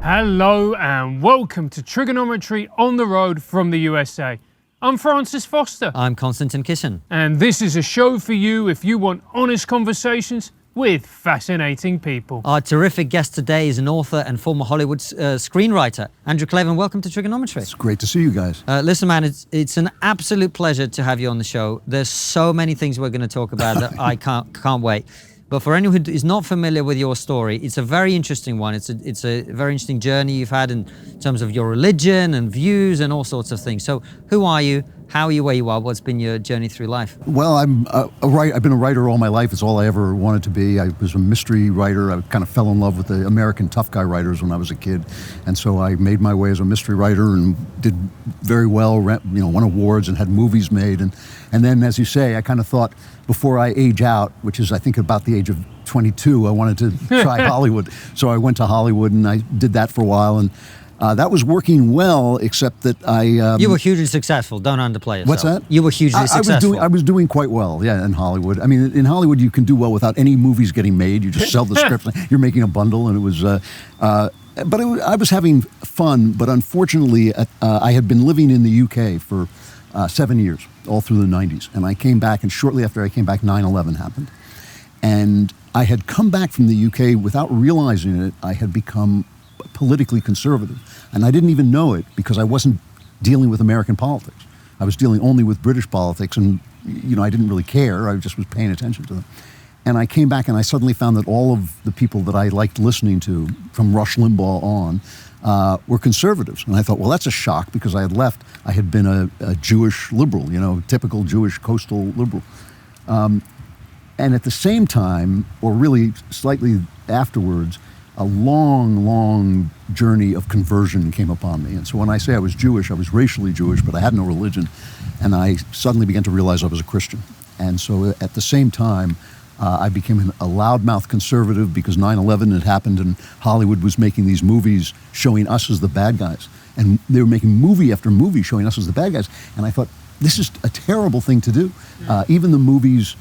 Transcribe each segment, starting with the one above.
Hello and welcome to TRIGGERnometry on the road from the USA. I'm Francis Foster. I'm Konstantin Kisin. And this is a show for you if you want honest conversations with fascinating people. Our terrific guest today is an author and former Hollywood screenwriter. Andrew Klavan, welcome to TRIGGErnometry. It's great to see you guys. Listen, man, it's an absolute pleasure to have you on the show. There's so many things we're going to talk about that I can't wait. But for anyone who is not familiar with your story, it's a very interesting one. It's a very interesting journey you've had in terms of your religion and views and all sorts of things. So who are you? How are you where you are? What's been your journey through life? Well, I've been a writer all my life. It's all I ever wanted to be. I was a mystery writer. I kind of fell in love with the American tough guy writers when I was a kid. And so I made my way as a mystery writer and did very well, won awards and had movies made. And then, as you say, I kind of thought before I age out, which is I think about the age of 22, I wanted to try Hollywood. So I went to Hollywood and I did that for a while. And that was working well, except that you were hugely successful. Don't underplay yourself. What's that? You were hugely successful. I was doing quite well, yeah, in Hollywood. I mean, in Hollywood, you can do well without any movies getting made. You just sell the scripts. You're making a bundle, and it was... I was having fun, but unfortunately, I had been living in the UK for 7 years, all through the 90s. And I came back, and shortly after I came back, 9/11 happened. And I had come back from the UK without realizing it. I had become politically conservative. And I didn't even know it because I wasn't dealing with American politics. I was dealing only with British politics, and I didn't really care. I just was paying attention to them. And I came back and I suddenly found that all of the people that I liked listening to, from Rush Limbaugh on, were conservatives. And I thought, well, that's a shock because I had left. I had been a Jewish liberal, typical Jewish coastal liberal. And at the same time, or really slightly afterwards, a long, long journey of conversion came upon me. And so when I say I was Jewish, I was racially Jewish, but I had no religion. And I suddenly began to realize I was a Christian. And so at the same time, I became a loudmouth conservative because 9/11 had happened and Hollywood was making these movies showing us as the bad guys. And they were making movie after movie showing us as the bad guys. And I thought, this is a terrible thing to do. Even the movies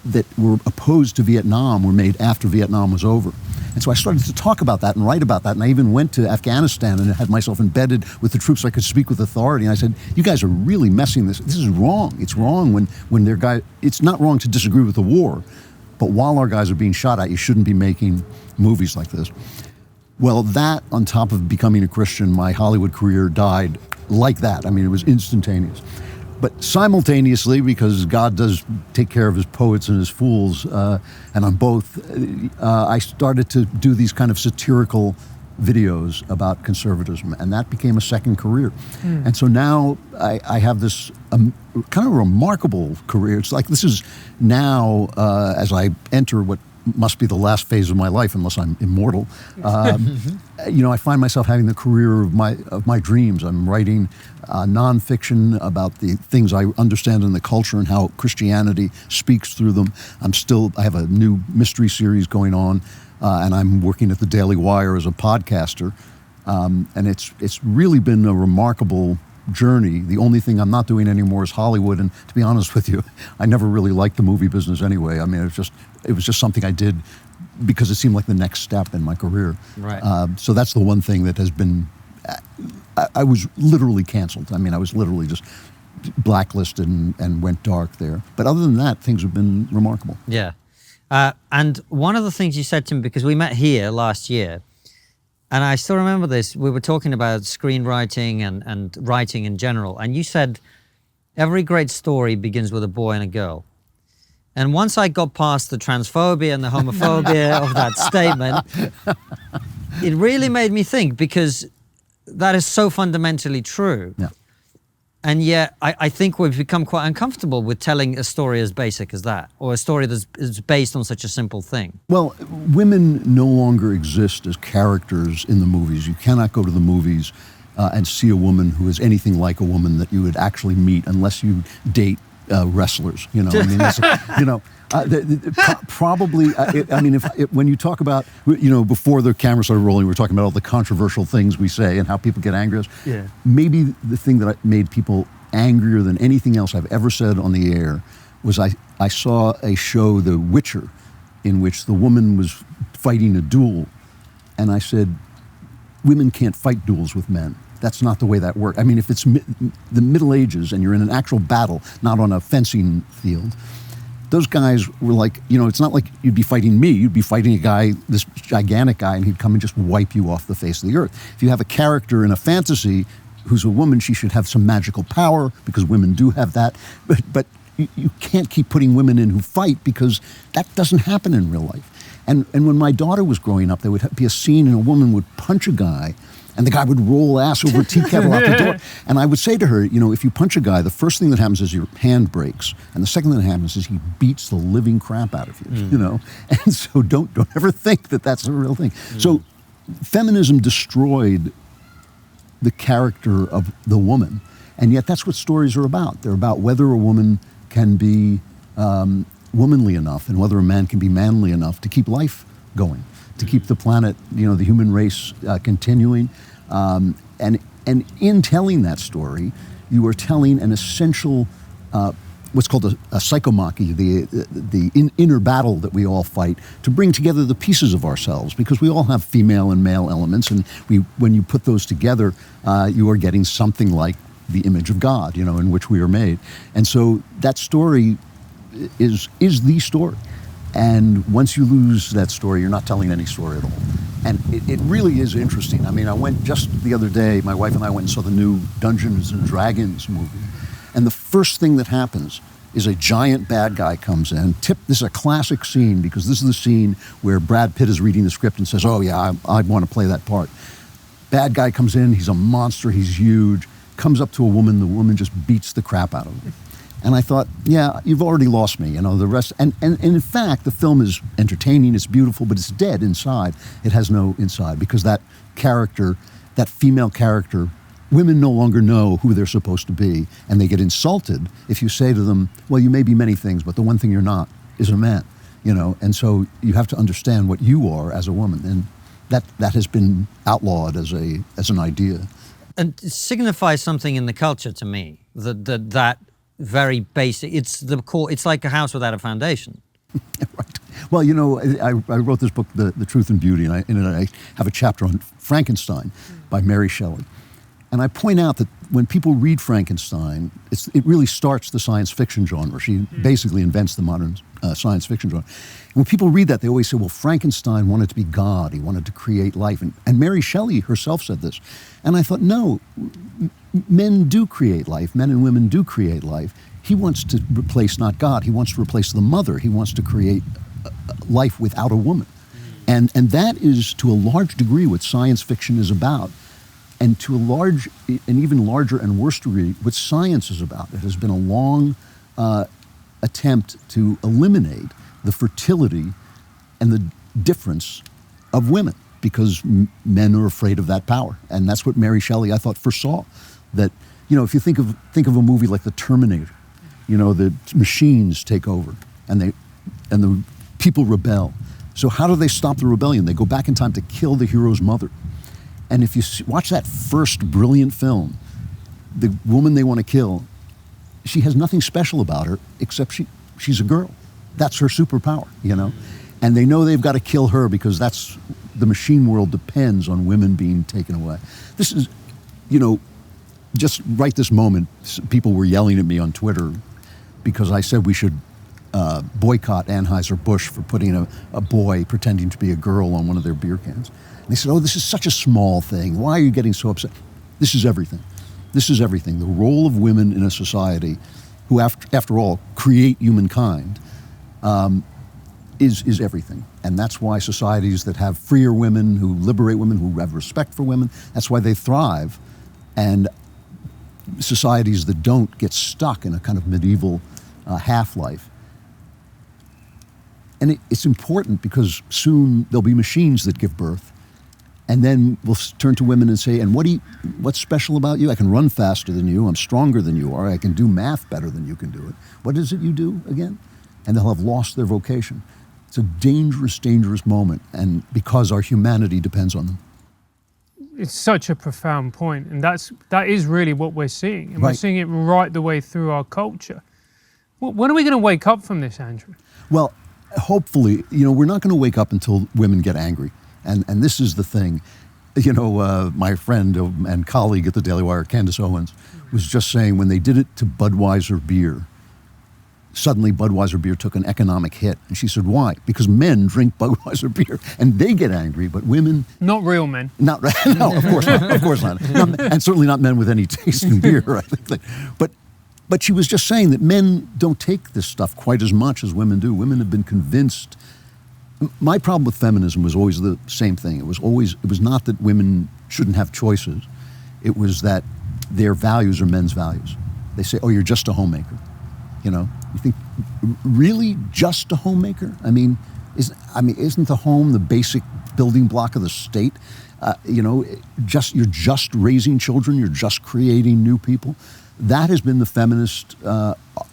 that were opposed to Vietnam were made after Vietnam was over. And so I started to talk about that and write about that. And I even went to Afghanistan and had myself embedded with the troops so I could speak with authority. And I said, you guys are really messing this. This is wrong. It's wrong when their guy, it's not wrong to disagree with the war, but while our guys are being shot at, you shouldn't be making movies like this. Well, that on top of becoming a Christian, my Hollywood career died like that. I mean, it was instantaneous. But simultaneously, because God does take care of his poets and his fools, and on both, I started to do these kind of satirical videos about conservatism, and that became a second career. And so now I have this kind of remarkable career. It's like this is now, as I enter what must be the last phase of my life, unless I'm immortal. I find myself having the career of my dreams. I'm writing nonfiction about the things I understand in the culture and how Christianity speaks through them. I have a new mystery series going on, and I'm working at the Daily Wire as a podcaster. And it's really been a remarkable journey. The only thing I'm not doing anymore is Hollywood, and to be honest with you, I never really liked the movie business anyway. I mean, it was just something I did because it seemed like the next step in my career. Right. So that's the one thing that has been. I was literally canceled. I mean, I was literally just blacklisted and went dark there. But other than that, things have been remarkable. Yeah. And one of the things you said to me, because we met here last year, and I still remember this, we were talking about screenwriting and writing in general, and you said, every great story begins with a boy and a girl. And once I got past the transphobia and the homophobia of that statement, it really made me think, because that is so fundamentally true. Yeah. And yet, I think we've become quite uncomfortable with telling a story as basic as that, or a story that is based on such a simple thing. Well, women no longer exist as characters in the movies. You cannot go to the movies and see a woman who is anything like a woman that you would actually meet unless you date wrestlers. I mean, probably. When you talk about, before the camera started rolling, we were talking about all the controversial things we say and how people get angry at us. Yeah. Maybe the thing that made people angrier than anything else I've ever said on the air was I saw a show, The Witcher, in which the woman was fighting a duel, and I said, women can't fight duels with men. That's not the way that works. I mean, if it's the Middle Ages and you're in an actual battle, not on a fencing field, those guys were like, it's not like you'd be fighting me. You'd be fighting a guy, this gigantic guy, and he'd come and just wipe you off the face of the earth. If you have a character in a fantasy who's a woman, she should have some magical power, because women do have that. But you can't keep putting women in who fight, because that doesn't happen in real life. And when my daughter was growing up, there would be a scene and a woman would punch a guy, and the guy would roll ass over a tea kettle out the door. And I would say to her, if you punch a guy, the first thing that happens is your hand breaks. And the second thing that happens is he beats the living crap out of you, And so don't ever think that that's a real thing. So feminism destroyed the character of the woman. And yet that's what stories are about. They're about whether a woman can be womanly enough and whether a man can be manly enough to keep life going, to keep the planet, the human race continuing. And in telling that story, you are telling an essential, what's called a psychomachy, the inner battle that we all fight to bring together the pieces of ourselves, because we all have female and male elements, and when you put those together, you are getting something like the image of God, in which we are made. And so that story is the story. And once you lose that story, you're not telling any story at all. And it really is interesting. I mean, I went just the other day, my wife and I went and saw the new Dungeons and Dragons movie. And the first thing that happens is a giant bad guy comes in. This is a classic scene, because this is the scene where Brad Pitt is reading the script and says, oh yeah, I want to play that part. Bad guy comes in, he's a monster, he's huge, comes up to a woman, the woman just beats the crap out of him. And I thought, yeah, you've already lost me, the rest. And in fact, the film is entertaining, it's beautiful, but it's dead inside. It has no inside, because that character, that female character, women no longer know who they're supposed to be, and they get insulted if you say to them, well, you may be many things, but the one thing you're not is a man, And so you have to understand what you are as a woman, and that has been outlawed as an idea. And it signifies something in the culture to me, that very basic, it's the core, it's like a house without a foundation. Right. Well, I wrote this book, The Truth and Beauty, and in it I have a chapter on Frankenstein by Mary Shelley. And I point out that when people read Frankenstein, it really starts the science fiction genre. She basically invents the modern science fiction genre. And when people read that, they always say, well, Frankenstein wanted to be God. He wanted to create life. And Mary Shelley herself said this. And I thought, no, men do create life. Men and women do create life. He wants to replace not God. He wants to replace the mother. He wants to create life without a woman. And that is, to a large degree, what science fiction is about. And to an even larger and worse degree, what science is about. It has been a long attempt to eliminate the fertility and the difference of women, because men are afraid of that power. And that's what Mary Shelley, I thought, foresaw. That, if you think of a movie like The Terminator, the machines take over and the people rebel. So how do they stop the rebellion? They go back in time to kill the hero's mother. And if you watch that first brilliant film, the woman they want to kill, she has nothing special about her except she's a girl. That's her superpower, And they know they've got to kill her, because the machine world depends on women being taken away. This is, just right this moment, people were yelling at me on Twitter because I said we should boycott Anheuser-Busch for putting a boy pretending to be a girl on one of their beer cans. And they said, oh, this is such a small thing. Why are you getting so upset? This is everything. This is everything. The role of women in a society who, after all, create humankind, is everything. And that's why societies that have freer women, who liberate women, who have respect for women, that's why they thrive. And societies that don't get stuck in a kind of medieval half-life. And it's important, because soon there'll be machines that give birth. And then we'll turn to women and say, and what's special about you? I can run faster than you. I'm stronger than you are. I can do math better than you can do it. What is it you do again? And they'll have lost their vocation. It's a dangerous, dangerous moment. And because our humanity depends on them. It's such a profound point, and that is really what we're seeing, and right. We're seeing it right the way through our culture. When are we going to wake up from this, Andrew? Well, hopefully, we're not going to wake up until women get angry, and this is the thing. My friend and colleague at the Daily Wire, Candace Owens, was just saying when they did it to Budweiser beer, suddenly Budweiser beer took an economic hit. And she said, why? Because men drink Budweiser beer and they get angry, but women... Not real men. No, of course not. Of course not. And certainly not men with any taste in beer. I think. But she was just saying that men don't take this stuff quite as much as women do. Women have been convinced. My problem with feminism was always the same thing. It was not that women shouldn't have choices. It was that their values are men's values. They say, oh, you're just a homemaker. You think, really just a homemaker? Isn't the home the basic building block of the state? You're just raising children. You're just creating new people. That has been the feminist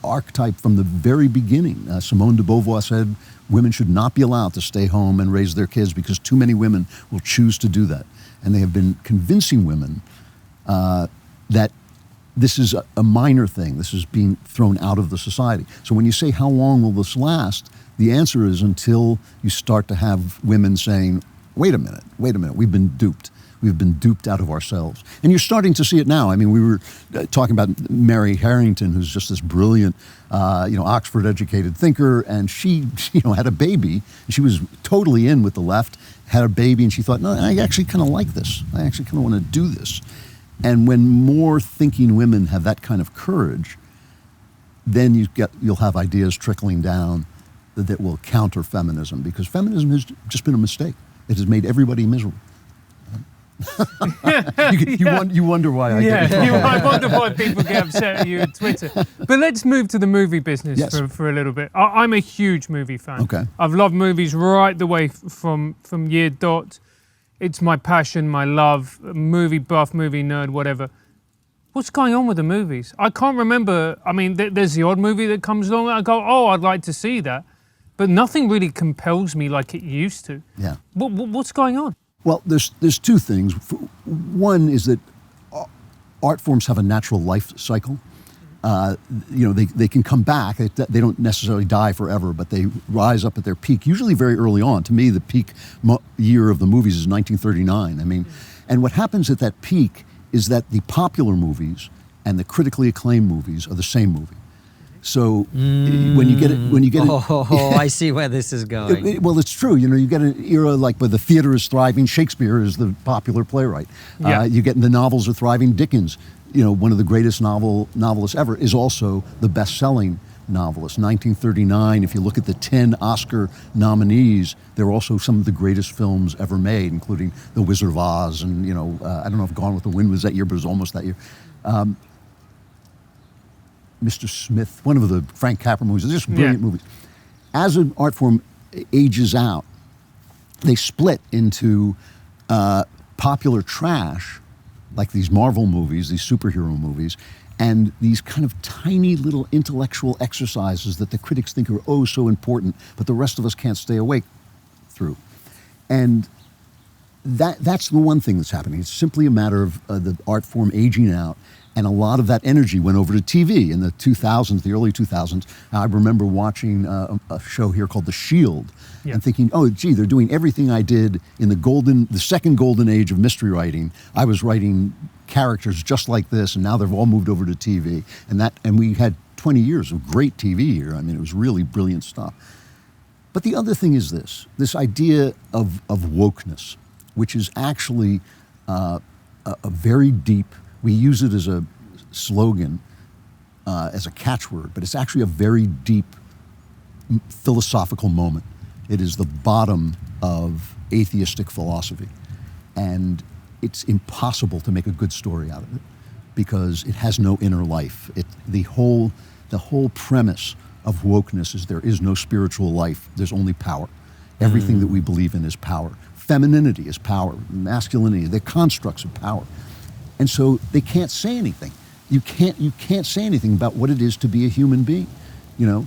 archetype from the very beginning. Simone de Beauvoir said women should not be allowed to stay home and raise their kids because too many women will choose to do that. And they have been convincing women that this is a minor thing. This is being thrown out of the society. So when you say, how long will this last? The answer is until you start to have women saying, wait a minute, we've been duped. We've been duped out of ourselves. And you're starting to see it now. We were talking about Mary Harrington, who's just this brilliant, Oxford-educated thinker, and she, had a baby. She was totally in with the left, had a baby, and she thought, no, I actually kind of like this. I actually kind of want to do this. And when more thinking women have that kind of courage, then you'll have ideas trickling down that will counter feminism, because feminism has just been a mistake. It has made everybody miserable. You wonder why I get it. I wonder why people get upset at you on Twitter. But let's move to the movie business for a little bit. I'm a huge movie fan. Okay. I've loved movies right the way from year dot. It's my passion, my love, movie buff, movie nerd, whatever. What's going on with the movies? I can't remember. There's the odd movie that comes along and I go, oh, I'd like to see that. But nothing really compels me like it used to. Yeah. What's going on? Well, there's two things. One is that art forms have a natural life cycle. They can come back. They don't necessarily die forever, but they rise up at their peak, usually very early on. To me, the peak year of the movies is 1939. And what happens at that peak is that the popular movies and the critically acclaimed movies are the same movie. So when you get it, I see where this is going. Well, it's true. You get an era like where the theater is thriving. Shakespeare is the popular playwright. Yeah. You get the novels are thriving. Dickens, one of the greatest novelists ever, is also the best-selling novelist. 1939. If you look at the 10 Oscar nominees, they're also some of the greatest films ever made, including The Wizard of Oz, and I don't know if Gone with the Wind was that year, but it was almost that year. Mr. Smith, one of the Frank Capra movies, they're just brilliant movies. As an art form ages out, they split into popular trash, like these Marvel movies, these superhero movies, and these kind of tiny little intellectual exercises that the critics think are oh so important, but the rest of us can't stay awake through. And that's the one thing that's happening. It's simply a matter of the art form aging out. And a lot of that energy went over to TV in the 2000s, the early 2000s. I remember watching a show here called The Shield and thinking, oh, gee, they're doing everything I did in the second golden age of mystery writing. I was writing characters just like this, and now they've all moved over to TV. And we had 20 years of great TV here. It was really brilliant stuff. But the other thing is this idea of wokeness, which is actually a very deep. We use it as a slogan, as a catchword, but it's actually a very deep philosophical moment. It is the bottom of atheistic philosophy. And it's impossible to make a good story out of it because it has no inner life. The whole premise of wokeness is there is no spiritual life. There's only power. Everything that we believe in is power. Femininity is power. Masculinity, they're constructs of power. And so they can't say anything. You can't say anything about what it is to be a human being. We were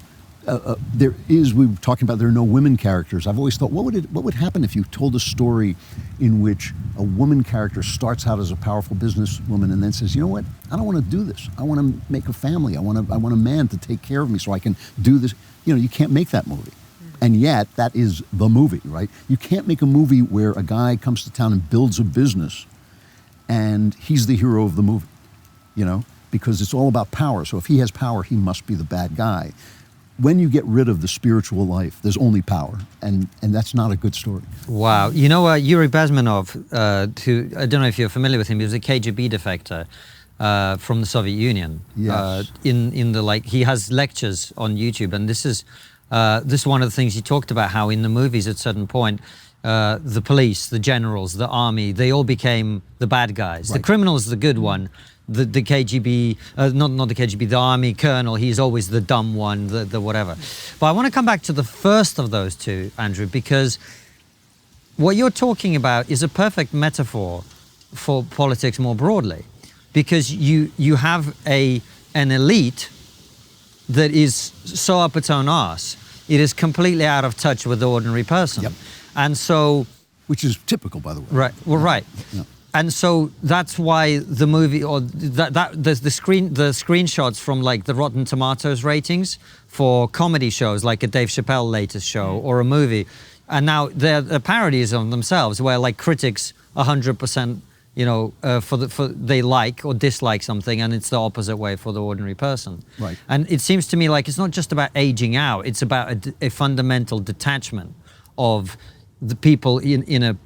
talking about there are no women characters. I've always thought, what would happen if you told a story in which a woman character starts out as a powerful businesswoman and then says, you know what, I don't want to do this. I want to make a family. I want a man to take care of me so I can do this. You can't make that movie. And yet, that is the movie, right? You can't make a movie where a guy comes to town and builds a business and he's the hero of the movie, you know, because it's all about power. So if he has power, he must be the bad guy. When you get rid of the spiritual life, there's only power, and that's not a good story. Wow. You know, Yuri Bezmenov, who, I don't know if you're familiar with him, he was a KGB defector from the Soviet Union. Yes. He has lectures on YouTube, and this is one of the things he talked about, how in the movies at a certain point, the police, the generals, the army, they all became the bad guys. Right. The criminal is the good one. The KGB, not the KGB, the army colonel, he's always the dumb one, the whatever. But I want to come back to the first of those two, Andrew, because what you're talking about is a perfect metaphor for politics more broadly. Because you have an elite that is so up its own arse, it is completely out of touch with the ordinary person. Yep. And so... Which is typical, by the way. Right, well, right. Yeah. And so that's why the movie, or the screenshots from like the Rotten Tomatoes ratings for comedy shows, like a Dave Chappelle latest show or a movie, and now they're parodies on themselves, where like critics 100%, you know, they like or dislike something, and it's the opposite way for the ordinary person. Right. And it seems to me like it's not just about aging out; it's about a fundamental detachment of the people in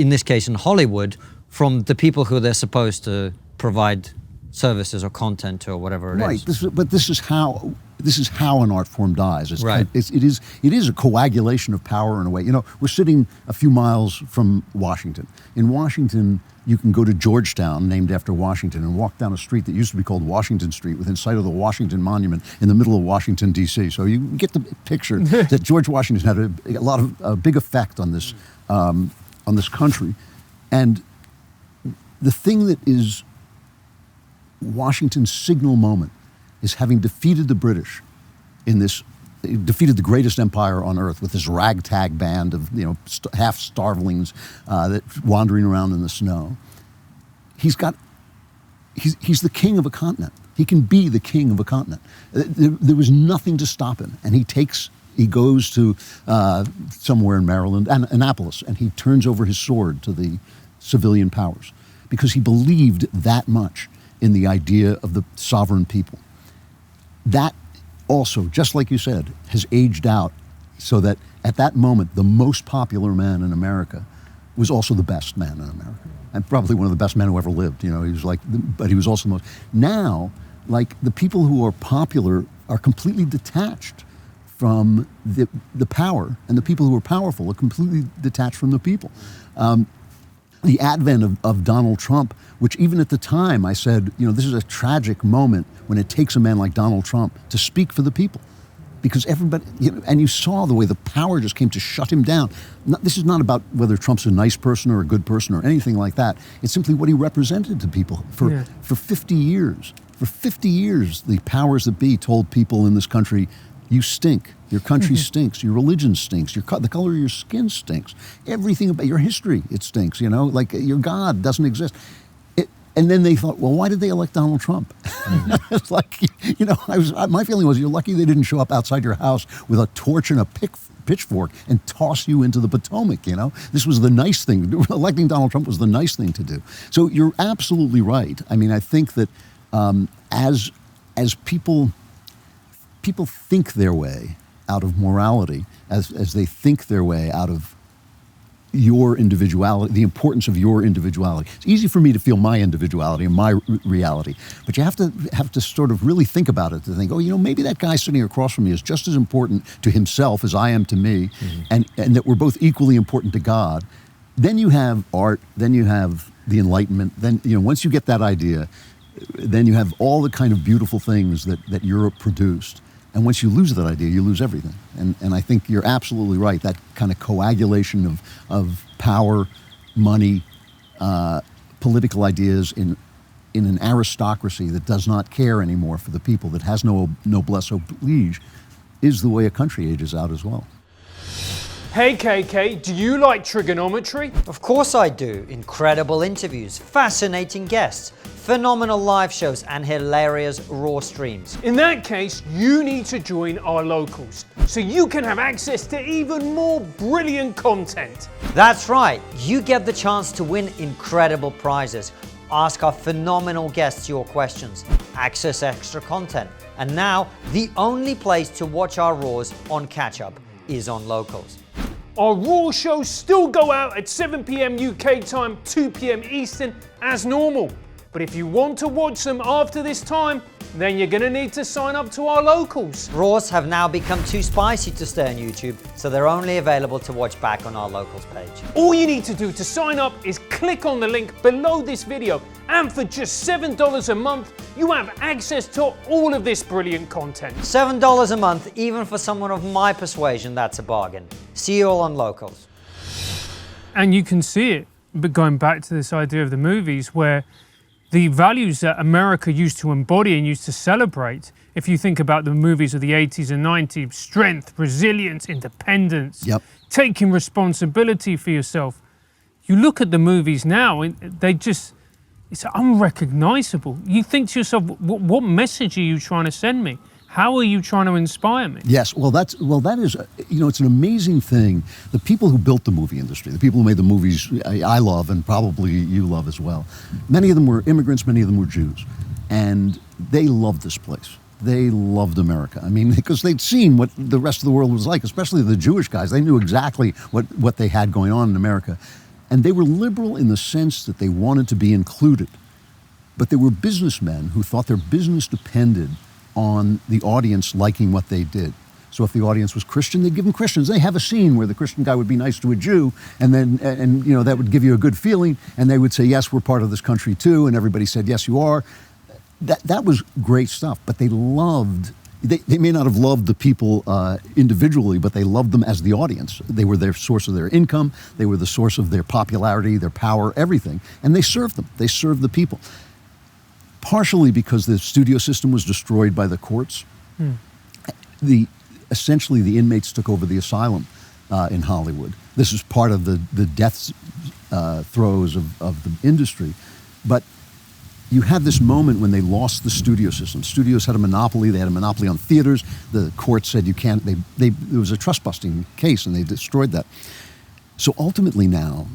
this case in Hollywood, from the people who they're supposed to provide services or content to or whatever it is. Right, but this is how an art form dies. It's right. It is a coagulation of power in a way. You know, we're sitting a few miles from Washington. In Washington, you can go to Georgetown, named after Washington, and walk down a street that used to be called Washington Street, within sight of the Washington Monument in the middle of Washington, D.C. So you get the picture that George Washington had a big effect on this country. And the thing that is Washington's signal moment is having defeated the British in this, defeated the greatest empire on earth with this ragtag band of, you know, half starvelings that wandering around in the snow. He's the king of a continent. He can be the king of a continent. There was nothing to stop him, and he goes to somewhere in Maryland, Annapolis, and he turns over his sword to the civilian powers because he believed that much in the idea of the sovereign people. That also, just like you said, has aged out so that at that moment, the most popular man in America was also the best man in America, and probably one of the best men who ever lived. You know, he was but he was also the most. Now, like, the people who are popular are completely detached from the power, and the people who are powerful are completely detached from the people. The advent of Donald Trump, which even at the time I said, you know, this is a tragic moment when it takes a man like Donald Trump to speak for the people. Because everybody, you know, and you saw the way the power just came to shut him down. This is not about whether Trump's a nice person or a good person or anything like that. It's simply what he represented to people for 50 years. For 50 years, the powers that be told people in this country, you stink. Your country stinks. Your religion stinks. The color of your skin stinks. Everything about your history, it stinks. You know, like your God doesn't exist. And then they thought, well, why did they elect Donald Trump? It's like, you know, my feeling was, you're lucky they didn't show up outside your house with a torch and a pitchfork and toss you into the Potomac. You know, this was the nice thing. Electing Donald Trump was the nice thing to do. So you're absolutely right. I mean, I think that as people think their way out of morality, as they think their way out of your individuality, the importance of your individuality. It's easy for me to feel my individuality and my reality, but you have to sort of really think about it, to think, oh, you know, maybe that guy sitting across from me is just as important to himself as I am to me, and that we're both equally important to God. Then you have art, then you have the Enlightenment, then, you know, once you get that idea, then you have all the kind of beautiful things that Europe produced. And once you lose that idea, you lose everything. And I think you're absolutely right. That kind of coagulation of power, money, political ideas in an aristocracy that does not care anymore for the people, that has no noblesse oblige, is the way a country ages out as well. Hey KK, do you like trigonometry? Of course I do. Incredible interviews, fascinating guests, phenomenal live shows, and hilarious raw streams. In that case, you need to join our locals, so you can have access to even more brilliant content. That's right, you get the chance to win incredible prizes, ask our phenomenal guests your questions, access extra content, and now the only place to watch our Raws on catch-up is on Locals. Our Raw shows still go out at 7 p.m. UK time, 2 p.m. Eastern as normal. But if you want to watch them after this time, then you're going to need to sign up to our locals. Raws have now become too spicy to stay on YouTube, so they're only available to watch back on our Locals page. All you need to do to sign up is click on the link below this video, and for just $7 a month, you have access to all of this brilliant content. $7 a month, even for someone of my persuasion, that's a bargain. See you all on Locals. And you can see it, but going back to this idea of the movies, where the values that America used to embody and used to celebrate, if you think about the movies of the 80s and 90s, strength, resilience, independence, taking responsibility for yourself. You look at the movies now, it's unrecognizable. You think to yourself, what message are you trying to send me? How are you trying to inspire me? Yes, that is, it's an amazing thing. The people who built the movie industry, the people who made the movies I love and probably you love as well, many of them were immigrants, many of them were Jews. And they loved this place. They loved America. I mean, because they'd seen what the rest of the world was like, especially the Jewish guys. They knew exactly what they had going on in America. And they were liberal in the sense that they wanted to be included. But they were businessmen who thought their business depended on the audience liking what they did. So if the audience was Christian, they'd give them Christians. They have a scene where the Christian guy would be nice to a Jew, and then that would give you a good feeling, and they would say, yes, we're part of this country too, and everybody said, yes, you are. That was great stuff, but they may not have loved the people individually, but they loved them as the audience. They were their source of their income, they were the source of their popularity, their power, everything, and they served them. They served the people. Partially because the studio system was destroyed by the courts. Essentially, the inmates took over the asylum in Hollywood. This is part of the death throes of the industry. But you had this moment when they lost the studio system. Studios had a monopoly. They had a monopoly on theaters. The court said you can't. There was a trust busting case, and they destroyed that. So ultimately now,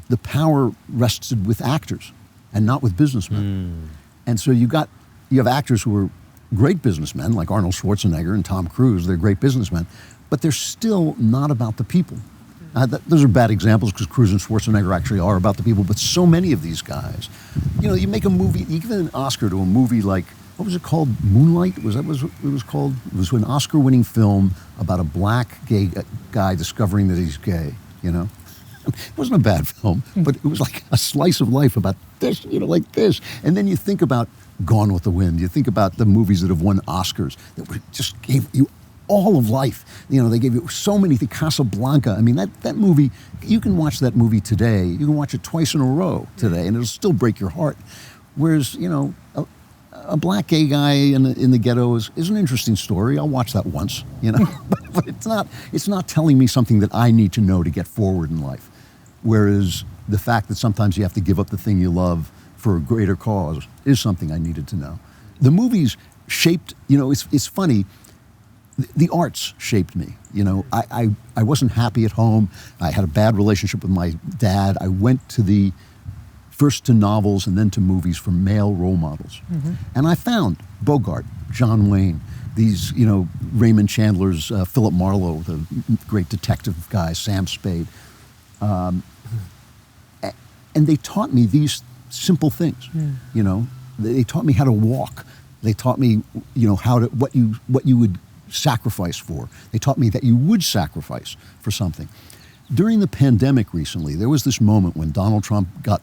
the power rested with actors and not with businessmen. And so you have actors who are great businessmen, like Arnold Schwarzenegger and Tom Cruise. They're great businessmen, but they're still not about the people. Those are bad examples because Cruise and Schwarzenegger actually are about the people, but so many of these guys. You make a movie, you give an Oscar to a movie like, what was it called? Moonlight? Was that what it was called? It was an Oscar-winning film about a black gay guy discovering that he's gay, It wasn't a bad film, but it was like a slice of life about this, like this. And then you think about Gone with the Wind. You think about the movies that have won Oscars that just gave you all of life. They gave you so many things. Casablanca. I mean, that movie, you can watch that movie today. You can watch it twice in a row today, and it'll still break your heart. Whereas, a black gay guy in the ghetto is an interesting story. I'll watch that once, but it's not telling me something that I need to know to get forward in life. Whereas the fact that sometimes you have to give up the thing you love for a greater cause is something I needed to know. The movies shaped, it's funny, the arts shaped me. I wasn't happy at home. I had a bad relationship with my dad. I went first to novels and then to movies for male role models. And I found Bogart, John Wayne, these, Raymond Chandler's, Philip Marlowe, the great detective guy, Sam Spade. And they taught me these simple things. They taught me how to walk. They taught me, what you would sacrifice for. They taught me that you would sacrifice for something. During the pandemic recently, there was this moment when Donald Trump got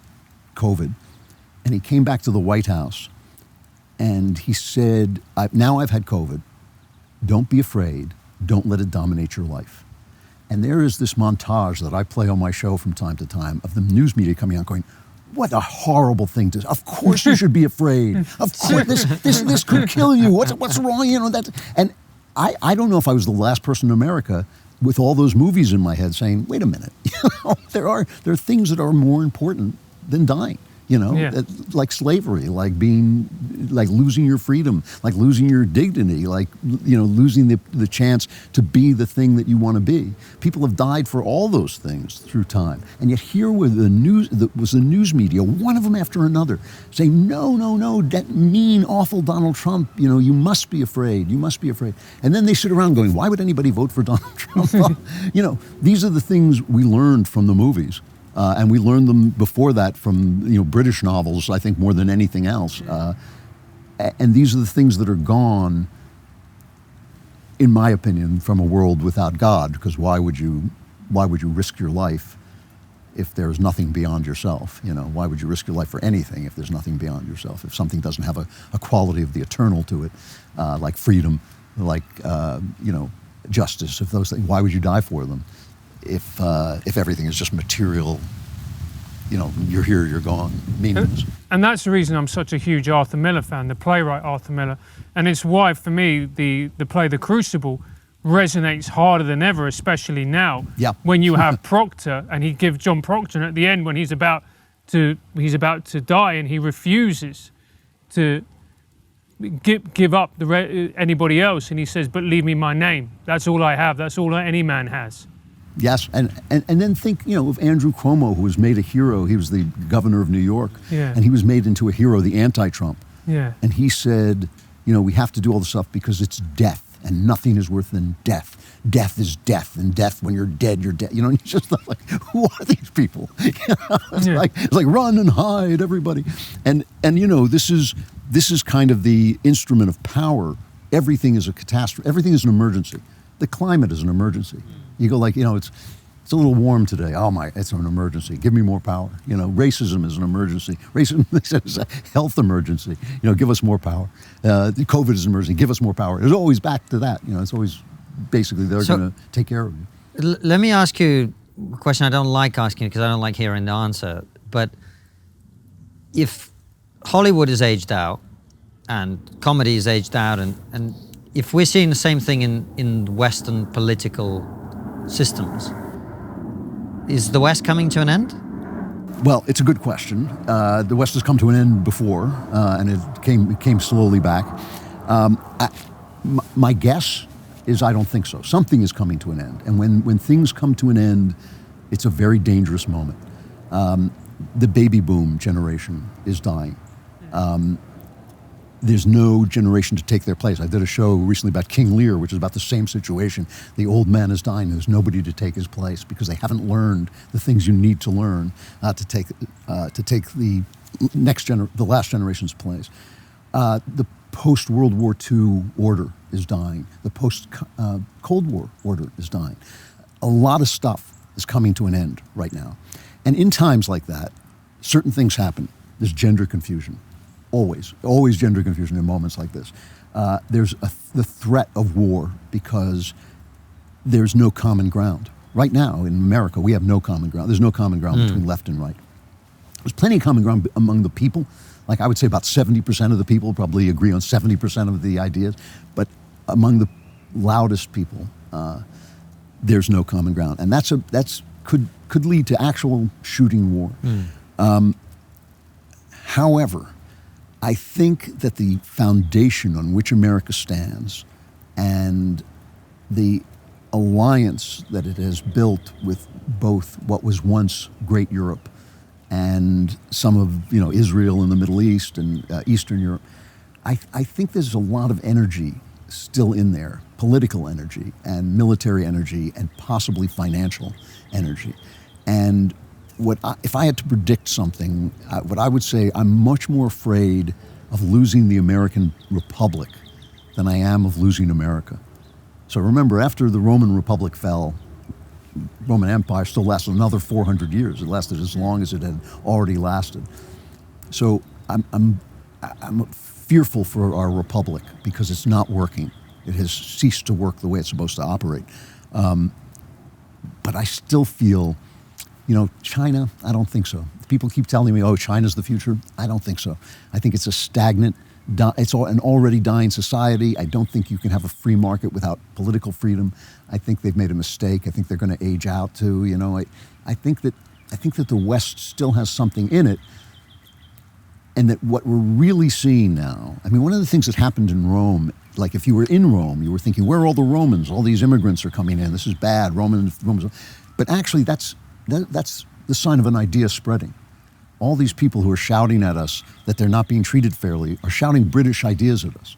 COVID, and he came back to the White House, and he said, now I've had COVID. Don't be afraid. Don't let it dominate your life. And there is this montage that I play on my show from time to time of the news media coming out going, what a horrible thing to, of course you should be afraid. Of course, this could kill you. What's wrong? And I don't know if I was the last person in America with all those movies in my head saying, wait a minute, there are things that are more important than dying. Yeah. like slavery, like losing your freedom, like losing your dignity, like, losing the chance to be the thing that you want to be. People have died for all those things through time. And yet here was the news media, one of them after another, saying, no, that mean, awful Donald Trump, you must be afraid, you must be afraid. And then they sit around going, why would anybody vote for Donald Trump? These are the things we learned from the movies. And we learned them before that from British novels, I think, more than anything else. And these are the things that are gone, in my opinion, from a world without God. Because why would you risk your life if there's nothing beyond yourself? Why would you risk your life for anything if there's nothing beyond yourself? If something doesn't have a quality of the eternal to it, like freedom, like justice, if those things, why would you die for them? If everything is just material, you're here, you're gone, meaningless. And that's the reason I'm such a huge Arthur Miller fan, the playwright Arthur Miller. And it's why, for me, the play The Crucible resonates harder than ever, especially now. Yeah. When you have Proctor, and he gives John Proctor at the end when he's about to die, and he refuses to give up anybody else, and he says, "But leave me my name. That's all I have. That's all any man has." Yes, and then think, of Andrew Cuomo, who was made a hero. He was the governor of New York, Yeah. and he was made into a hero, the anti-Trump. Yeah. And he said, we have to do all this stuff because it's death, and nothing is worse than death. Death is death, and death, when you're dead, you're dead. And he's just like, who are these people? It's like run and hide, everybody. And this is kind of the instrument of power. Everything is a catastrophe. Everything is an emergency. The climate is an emergency. You go like, it's a little warm today. Oh my, it's an emergency. Give me more power. Racism is an emergency. Racism is a health emergency. Give us more power. COVID is an emergency. Give us more power. It's always back to that. It's always basically they're going to take care of you. Let me ask you a question I don't like asking because I don't like hearing the answer. But if Hollywood is aged out and comedy is aged out, and if we're seeing the same thing in Western political systems, is the West coming to an end? Well, it's a good question. The West has come to an end before, and it came slowly back. My guess is I don't think so. Something is coming to an end, and when things come to an end, it's a very dangerous moment. The baby boom generation is dying. There's no generation to take their place. I did a show recently about King Lear, which is about the same situation. The old man is dying. There's nobody to take his place because they haven't learned the things you need to learn to take the last generation's place. The post-World War II order is dying. The post-Cold War order is dying. A lot of stuff is coming to an end right now. And in times like that, certain things happen. There's gender confusion. Always gender confusion in moments like this. There's the threat of war because there's no common ground. Right now in America, we have no common ground. There's no common ground between left and right. There's plenty of common ground among the people. Like I would say about 70% of the people probably agree on 70% of the ideas. But among the loudest people, there's no common ground. And that's could lead to actual shooting war. However, I think that the foundation on which America stands and the alliance that it has built with both what was once great Europe and some of Israel and the Middle East and Eastern Europe, I think there's a lot of energy still in there, political energy and military energy and possibly financial energy. And if I had to predict something, what I would say, I'm much more afraid of losing the American Republic than I am of losing America. So remember, after the Roman Republic fell, Roman Empire still lasted another 400 years. It lasted as long as it had already lasted. So I'm fearful for our republic because it's not working. It has ceased to work the way it's supposed to operate. But I still feel, China, I don't think so. People keep telling me, China's the future. I don't think so. I think it's a stagnant, it's an already dying society. I don't think you can have a free market without political freedom. I think they've made a mistake. I think they're going to age out too. I think that the West still has something in it, and that what we're really seeing now, I mean, one of the things that happened in Rome, like if you were in Rome, you were thinking, where are all the Romans? All these immigrants are coming in. This is bad. Romans. But actually, that's the sign of an idea spreading. All these people who are shouting at us that they're not being treated fairly are shouting British ideas at us.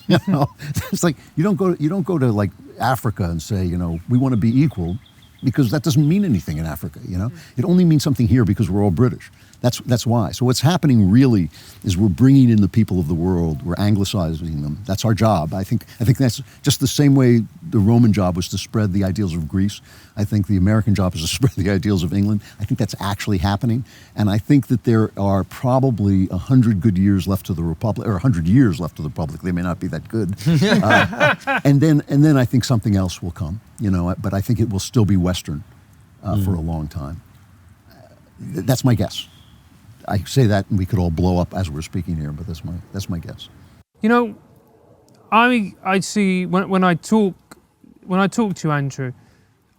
You know, it's like you don't go to like Africa and say, you know, we want to be equal, because that doesn't mean anything in Africa. You know, it only means something here because we're all British. That's why. So what's happening really is we're bringing in the people of the world. We're anglicizing them. That's our job. I think that's just the same way the Roman job was to spread the ideals of Greece. I think the American job is to spread the ideals of England. I think that's actually happening. And I think that there are probably 100 good years left to the Republic, or 100 years left to the Republic. They may not be that good. And then I think something else will come. You know, but I think it will still be Western for a long time. That's my guess. I say that, and we could all blow up as we're speaking here, but that's my guess. You know, I see when I talk to you, Andrew,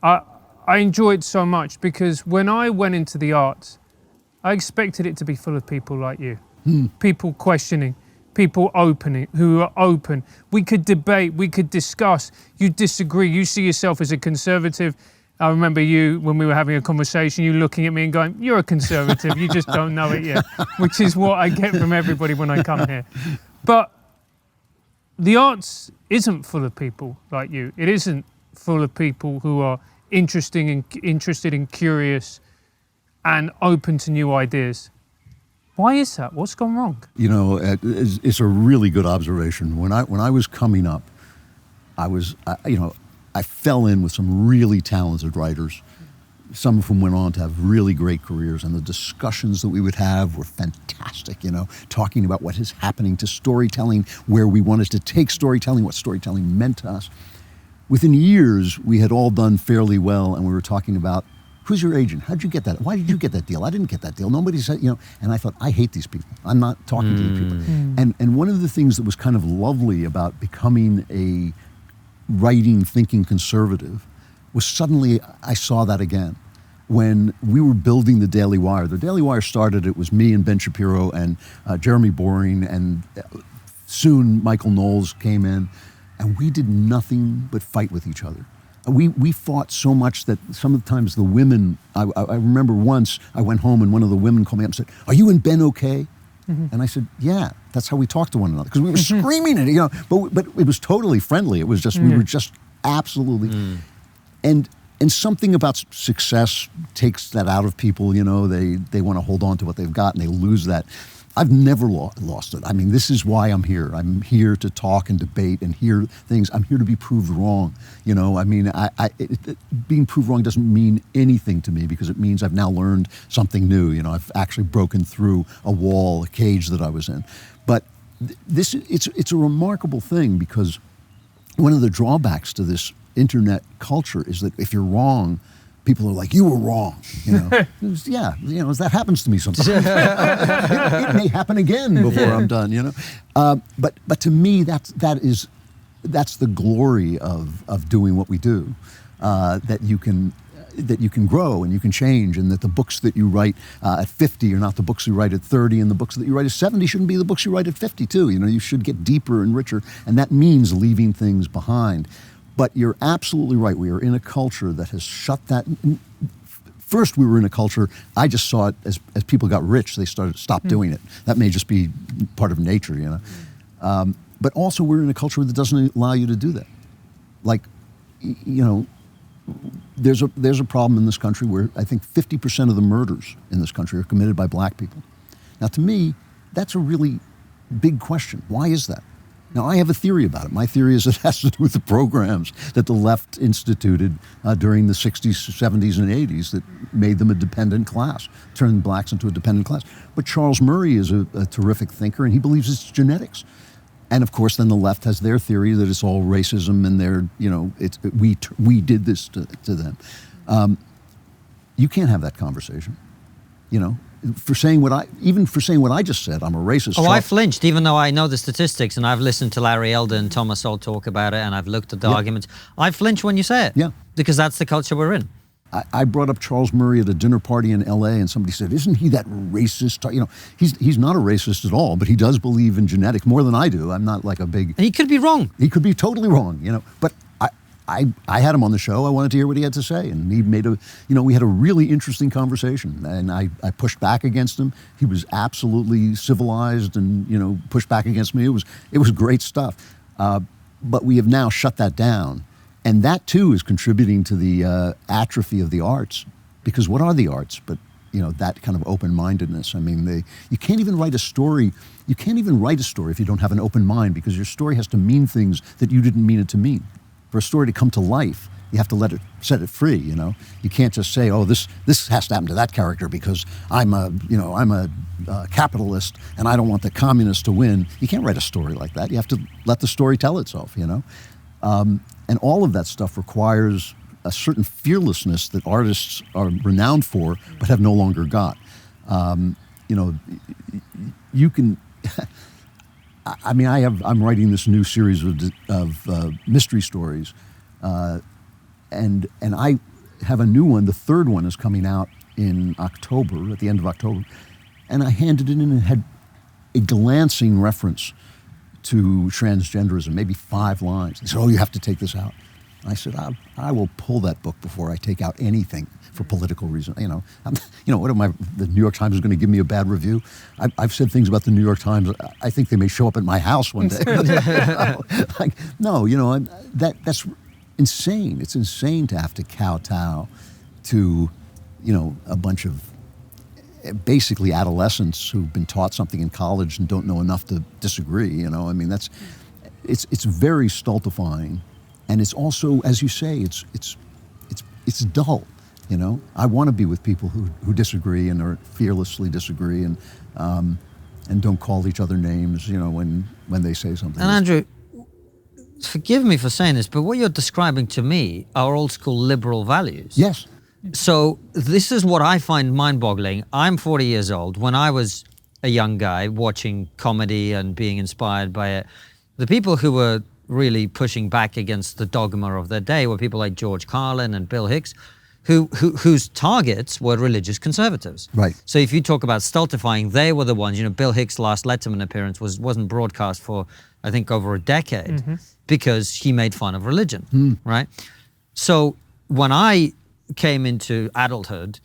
I enjoy it so much, because when I went into the arts, I expected it to be full of people like you, people questioning, people who are open. We could debate, we could discuss. You disagree. You see yourself as a conservative. I remember you, when we were having a conversation, you looking at me and going, you're a conservative, you just don't know it yet, which is what I get from everybody when I come here. But the arts isn't full of people like you. It isn't full of people who are interested and curious and open to new ideas. Why is that? What's gone wrong? You know, it's a really good observation. When I was coming up, I fell in with some really talented writers, some of whom went on to have really great careers, and the discussions that we would have were fantastic, you know, talking about what is happening to storytelling, where we wanted to take storytelling, what storytelling meant to us. Within years, we had all done fairly well, and we were talking about, who's your agent? How'd you get that? Why did you get that deal? I didn't get that deal. Nobody said, you know, and I thought, I hate these people. I'm not talking to these people. And one of the things that was kind of lovely about becoming a writing, thinking conservative was suddenly I saw that again. When we were building the Daily Wire started, it was me and Ben Shapiro and Jeremy Boring, and soon Michael Knowles came in, and we did nothing but fight with each other. We fought so much that sometimes the women, I remember once I went home and one of the women called me up and said, "Are you and Ben okay?" And I said, yeah, that's how we talk to one another. Because we were screaming it, you know, but it was totally friendly. It was just, we were just absolutely, and something about success takes that out of people, you know, they want to hold on to what they've got and they lose that. I've never lost it. I mean, this is why I'm here. I'm here to talk and debate and hear things. I'm here to be proved wrong. You know, I mean, being proved wrong doesn't mean anything to me, because it means I've now learned something new. You know, I've actually broken through a wall, a cage that I was in. But it's a remarkable thing, because one of the drawbacks to this internet culture is that if you're wrong, people are like, you were wrong, you know. Yeah, you know, that happens to me sometimes. it may happen again before I'm done, you know. But to me, that's the glory of doing what we do, that you can grow and you can change, and that the books that you write at 50 are not the books you write at 30, and the books that you write at 70 shouldn't be the books you write at 52. You know, you should get deeper and richer, and that means leaving things behind. But you're absolutely right. We are in a culture that has shut that. First, we were in a culture, I just saw it as people got rich, they stopped doing it. That may just be part of nature, you know. But also, we're in a culture that doesn't allow you to do that. Like, you know, there's a problem in this country where I think 50% of the murders in this country are committed by black people. Now, to me, that's a really big question. Why is that? Now, I have a theory about it. My theory is it has to do with the programs that the left instituted during the 60s, 70s, and 80s that made them a dependent class, turned blacks into a dependent class. But Charles Murray is a terrific thinker, and he believes it's genetics. And of course, then the left has their theory that it's all racism, and they're, you know, we did this to them. You can't have that conversation, you know. For saying what I just said, I'm a racist. Oh, I flinched, even though I know the statistics, and I've listened to Larry Elder and Thomas Sowell talk about it, and I've looked at the arguments. I flinch when you say it. Yeah. Because that's the culture we're in. I brought up Charles Murray at a dinner party in L.A. and somebody said, "Isn't he that racist?" You know, he's not a racist at all, but he does believe in genetics more than I do. I'm not like a big. And he could be wrong. He could be totally wrong, you know. But I had him on the show. I wanted to hear what he had to say, and he made we had a really interesting conversation, and I pushed back against him. He was absolutely civilized, and pushed back against me. It was great stuff. But we have now shut that down. And that, too, is contributing to the atrophy of the arts. Because what are the arts but, that kind of open-mindedness? I mean, you can't even write a story. You can't even write a story if you don't have an open mind, because your story has to mean things that you didn't mean it to mean. For a story to come to life, you have to set it free, You can't just say, oh, this has to happen to that character because I'm a capitalist and I don't want the communists to win. You can't write a story like that. You have to let the story tell itself, And all of that stuff requires a certain fearlessness that artists are renowned for, but have no longer got. You can. I mean, I'm writing this new series of mystery stories, and I have a new one. The third one is coming out in October, at the end of October, and I handed it in and had a glancing reference to transgenderism, maybe 5 lines. They said, "Oh, you have to take this out." I said, "I will pull that book before I take out anything for political reasons." What am I? The New York Times is going to give me a bad review. I've said things about the New York Times. I think they may show up at my house one day. That's insane. It's insane to have to kowtow to, a bunch of basically adolescents who've been taught something in college and don't know enough to disagree. I mean, it's very stultifying, and it's also, as you say, it's dull. I want to be with people who disagree and are fearlessly disagree and don't call each other names. When they say something. And Andrew, forgive me for saying this, but what you're describing to me are old school liberal values. Yes. So this is what I find mind-boggling. I'm 40 years old. When I was a young guy watching comedy and being inspired by it, the people who were really pushing back against the dogma of their day were people like George Carlin and Bill Hicks, whose targets were religious conservatives. Right. So if you talk about stultifying, they were the ones. Bill Hicks' last Letterman appearance wasn't broadcast for, I think, over a decade because he made fun of religion, right? So when I came into adulthood,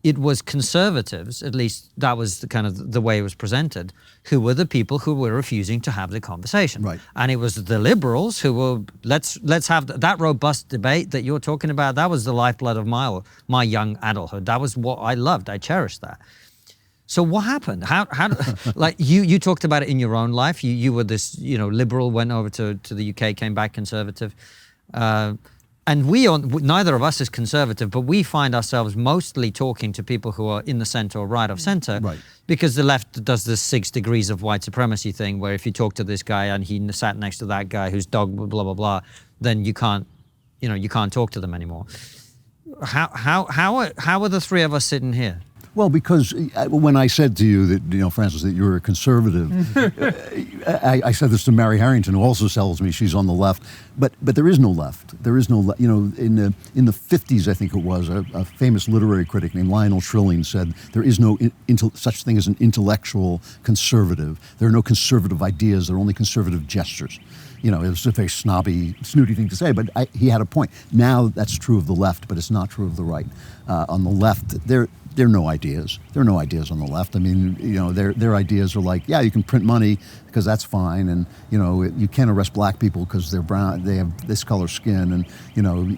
it was conservatives, at least that was the way it was presented, who were the people who were refusing to have the conversation. Right. And it was the liberals who were, let's have that robust debate that you're talking about. That was the lifeblood of my young adulthood. That was what I loved. I cherished that. So what happened? How like you talked about it in your own life. You were this, liberal, went over to the UK, came back conservative. And neither of us is conservative, but we find ourselves mostly talking to people who are in the center or right of center, right. Because the left does this 6 degrees of white supremacy thing, where if you talk to this guy and he sat next to that guy who's dog blah blah blah, then you can't talk to them anymore. How are the three of us sitting here? Well, because when I said to you that, Francis, that you're a conservative, I said this to Mary Harrington, who also tells me she's on the left, but there is no left. There is no, in the 50s, I think it was, a famous literary critic named Lionel Trilling said, there is no such thing as an intellectual conservative. There are no conservative ideas, there are only conservative gestures. It was a very snooty thing to say, but he had a point. Now that's true of the left, but it's not true of the right. On the left, there are no ideas. There are no ideas on the left. I mean, their ideas are like, yeah, you can print money because that's fine, and you can't arrest black people because they're brown, they have this color skin, and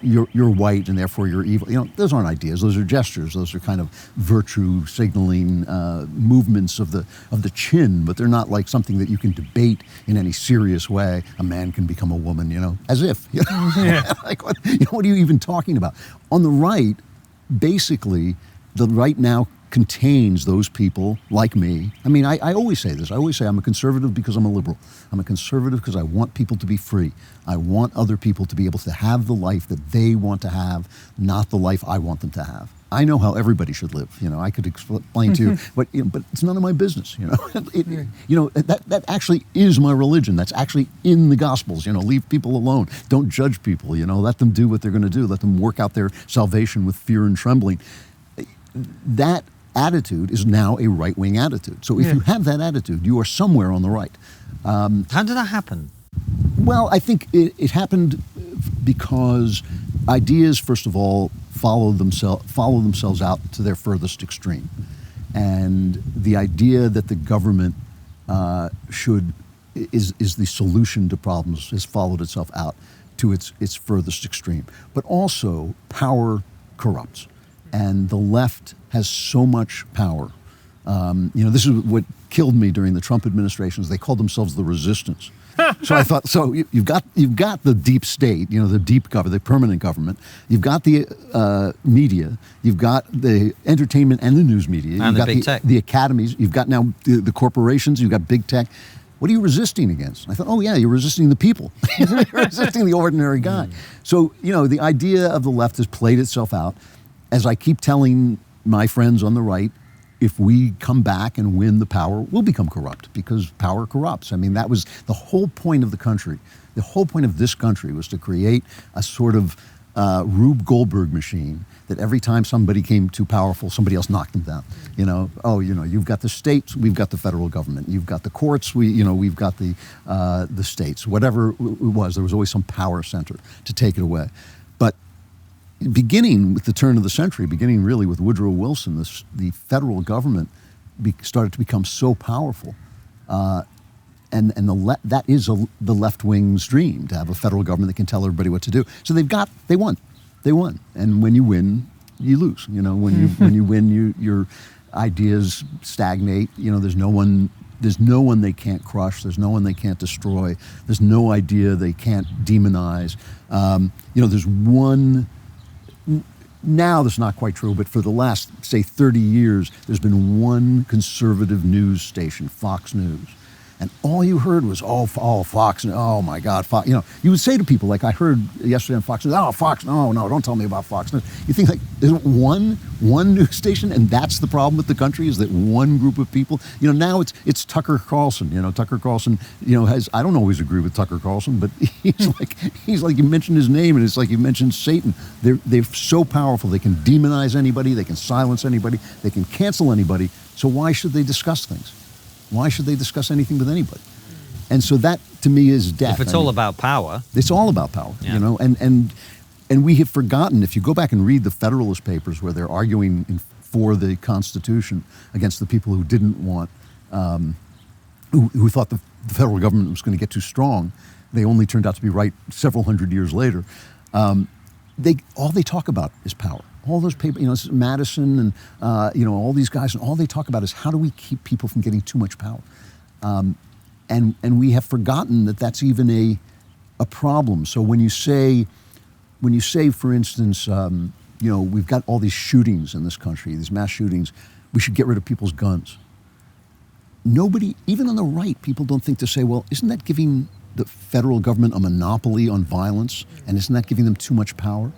you're white and therefore you're evil. Those aren't ideas. Those are gestures. Those are kind of virtue signaling movements of the chin, but they're not like something that you can debate in any serious way. A man can become a woman, as if. Yeah. Like what are you even talking about? On the right, basically, the right now contains those people like me. I mean, I always say this. I always say I'm a conservative because I'm a liberal. I'm a conservative because I want people to be free. I want other people to be able to have the life that they want to have, not the life I want them to have. I know how everybody should live. I could explain to you, but it's none of my business. That actually is my religion. That's actually in the Gospels. Leave people alone. Don't judge people. Let them do what they're going to do. Let them work out their salvation with fear and trembling. That attitude is now a right-wing attitude. So if you have that attitude, you are somewhere on the right. How did that happen? Well, I think it happened because ideas, first of all, follow themselves out to their furthest extreme. And the idea that the government is the solution to problems has followed itself out to its furthest extreme. But also, power corrupts. And the left has so much power. This is what killed me during the Trump administrations. They called themselves the resistance. So I thought, you've got the deep state, the deep government, the permanent government. You've got the media. You've got the entertainment and the news media. And you've got big tech. The academies. You've got now the corporations. You've got big tech. What are you resisting against? I thought, you're resisting the people. You're resisting the ordinary guy. So, the idea of the left has played itself out. As I keep telling my friends on the right, if we come back and win the power, we'll become corrupt because power corrupts. I mean, that was the whole point of the country. The whole point of this country was to create a sort of Rube Goldberg machine that every time somebody came too powerful, somebody else knocked them down. You've got the states, we've got the federal government. You've got the courts, we've got the states. Whatever it was, there was always some power center to take it away. But beginning with the turn of the century, beginning really with Woodrow Wilson, the federal government started to become so powerful, and that is the left wing's dream, to have a federal government that can tell everybody what to do. So they won, and when you win, you lose. When you win, your ideas stagnate. There's no one they can't crush. There's no one they can't destroy. There's no idea they can't demonize. There's one. Now that's not quite true, but for the last, say, 30 years, there's been one conservative news station, Fox News. And all you heard was, Fox, oh my God, Fox. You would say to people, like I heard yesterday on Fox News, Fox, no, don't tell me about Fox News. You think, like, there's one news station, and that's the problem with the country, is that one group of people. Now it's Tucker Carlson. Tucker Carlson, I don't always agree with Tucker Carlson, but he's like you mentioned his name, and it's like you mentioned Satan. They're so powerful. They can demonize anybody. They can silence anybody. They can cancel anybody. So why should they discuss things? Why should they discuss anything with anybody? And so that, to me, is death. If it's all about power. It's all about power, and we have forgotten, if you go back and read the Federalist Papers where they're arguing for the Constitution against the people who didn't want, who thought the federal government was going to get too strong, they only turned out to be right several hundred years later. All they talk about is power. All those papers, Madison and, all these guys, and all they talk about is how do we keep people from getting too much power? And we have forgotten that that's even a problem. So when you say, for instance, we've got all these shootings in this country, these mass shootings, we should get rid of people's guns. Nobody, even on the right, people don't think to say, well, isn't that giving the federal government a monopoly on violence? And isn't that giving them too much power?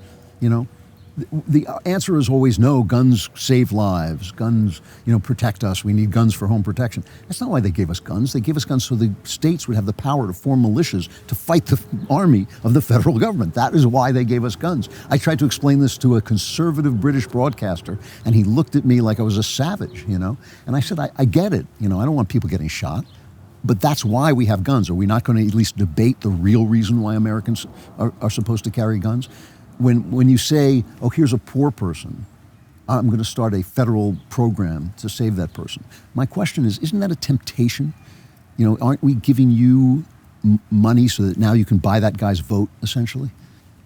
The answer is always no. Guns save lives. Guns, protect us. We need guns for home protection. That's not why they gave us guns. They gave us guns so the states would have the power to form militias to fight the army of the federal government. That is why they gave us guns. I tried to explain this to a conservative British broadcaster, and he looked at me like I was a savage, And I said, I get it. I don't want people getting shot. But that's why we have guns. Are we not going to at least debate the real reason why Americans are supposed to carry guns? When you say, here's a poor person, I'm going to start a federal program to save that person. My question is, isn't that a temptation? Aren't we giving you money so that now you can buy that guy's vote, essentially?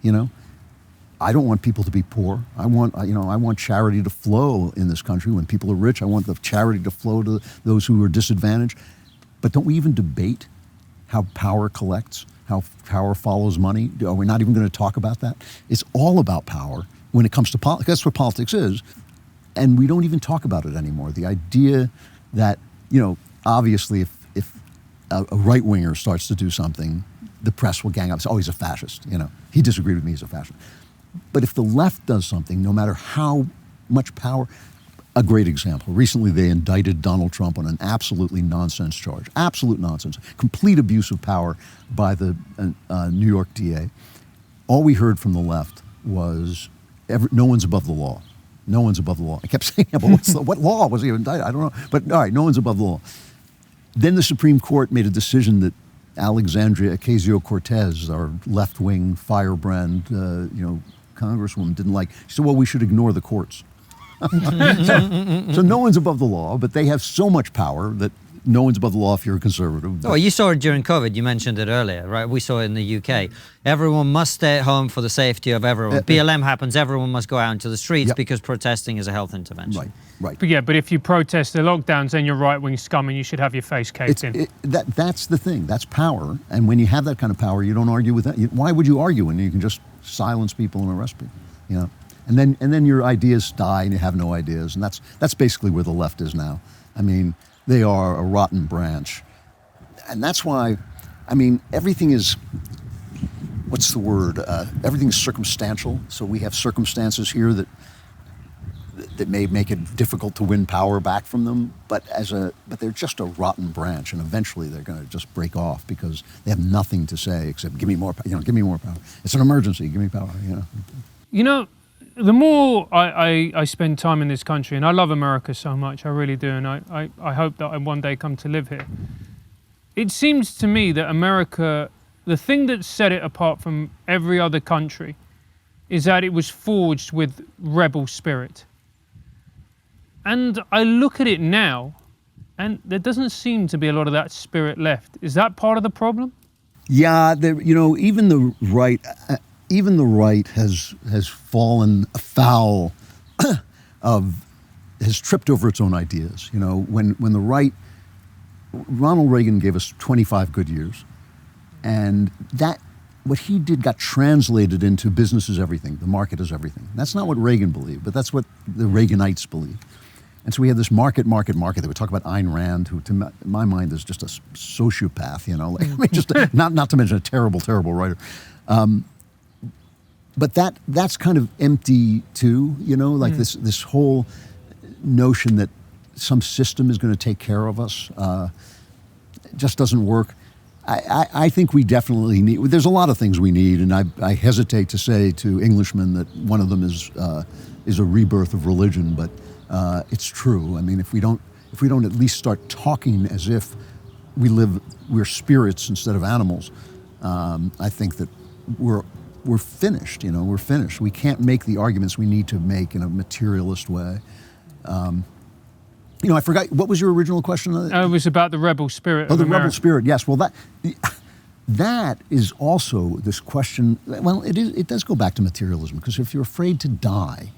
I don't want people to be poor. I want charity to flow in this country. When people are rich, I want the charity to flow to those who are disadvantaged. But don't we even debate how power collects? How power follows money? Are we not even going to talk about that? It's all about power when it comes to politics. That's what politics is. and we don't even talk about it anymore. The idea that, obviously if a right-winger starts to do something, the press will gang up. Oh, he's a fascist, He disagreed with me, he's a fascist. But if the left does something, no matter how much power, a great example. Recently, they indicted Donald Trump on an absolutely nonsense charge. Absolute nonsense. Complete abuse of power by the New York DA. All we heard from the left was, no one's above the law. No one's above the law. I kept saying, but what law was he indicted? I don't know. But all right, no one's above the law. Then the Supreme Court made a decision that Alexandria Ocasio-Cortez, our left-wing firebrand, congresswoman, didn't like. She said, well, we should ignore the courts. So no one's above the law, but they have so much power that no one's above the law if you're a conservative. Oh, you saw it during COVID. You mentioned it earlier, right? We saw it in the UK. Everyone must stay at home for the safety of everyone. BLM happens, everyone must go out into the streets because protesting is a health intervention. Right. But if you protest the lockdowns, then you're right-wing scum and you should have your face caved in. That's the thing. That's power. And when you have that kind of power, you don't argue with that. Why would you argue when you can just silence people and arrest people? And then your ideas die and you have no ideas. And that's basically where the left is now. I mean, they are a rotten branch. And that's why, everything is, what's the word? Everything's circumstantial. So we have circumstances here that may make it difficult to win power back from them, but they're just a rotten branch, and eventually they're going to just break off because they have nothing to say except give me more power. Give me more power. It's an emergency. Give me power. The more I spend time in this country, and I love America so much, I really do, and I hope that I one day come to live here. It seems to me that America, the thing that set it apart from every other country is that it was forged with rebel spirit. And I look at it now, and there doesn't seem to be a lot of that spirit left. Is that part of the problem? Yeah, even the right has fallen afoul has tripped over its own ideas. When the right, Ronald Reagan gave us 25 good years, and what he did got translated into business is everything, the market is everything. That's not what Reagan believed, but that's what the Reaganites believed. And so we had this market. They would talk about Ayn Rand, who, to my mind, is just a sociopath. Just not to mention a terrible, terrible writer. But that's kind of empty too. This whole notion that some system is going to take care of us just doesn't work. I think we definitely need. There's a lot of things we need, and I hesitate to say to Englishmen that one of them is a rebirth of religion, but. It's true. If we don't at least start talking as if we're spirits instead of animals, I think that we're finished. We're finished. We can't make the arguments we need to make in a materialist way. I forgot, what was your original question? It was about the rebel spirit. Oh, the rebel spirit. Yes. Well, that is also this question. Well, it does go back to materialism, because if you're afraid to die,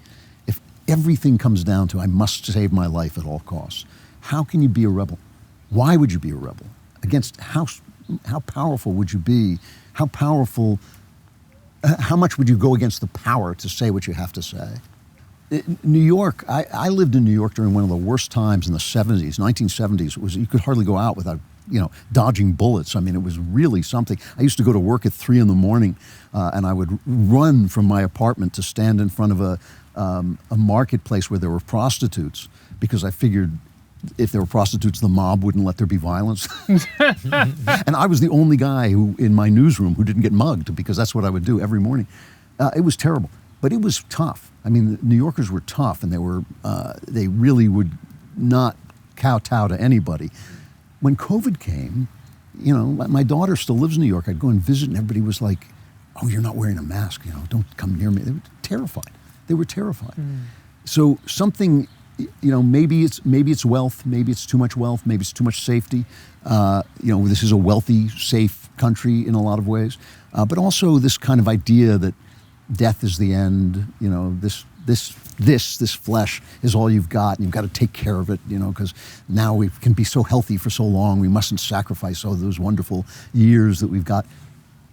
everything comes down to, I must save my life at all costs. How can you be a rebel? Why would you be a rebel? Against how powerful would you be? How much would you go against the power to say what you have to say? New York, I lived in New York during one of the worst times in the 70s, 1970s. You could hardly go out without, dodging bullets. It was really something. I used to go to work at 3 a.m, and I would run from my apartment to stand in front of a marketplace where there were prostitutes, because I figured if there were prostitutes, the mob wouldn't let there be violence. And I was the only guy in my newsroom who didn't get mugged, because that's what I would do every morning. It was terrible, but it was tough. The New Yorkers were tough, and they really would not kowtow to anybody. When COVID came, my daughter still lives in New York. I'd go and visit, and everybody was like, "Oh, you're not wearing a mask. Don't come near me." They were terrified. They were terrified. So something, maybe it's wealth, maybe it's too much wealth, maybe it's too much safety. This is a wealthy, safe country in a lot of ways, but also this kind of idea that death is the end. This flesh is all you've got, and you've got to take care of it. Because now we can be so healthy for so long, we mustn't sacrifice all those wonderful years that we've got.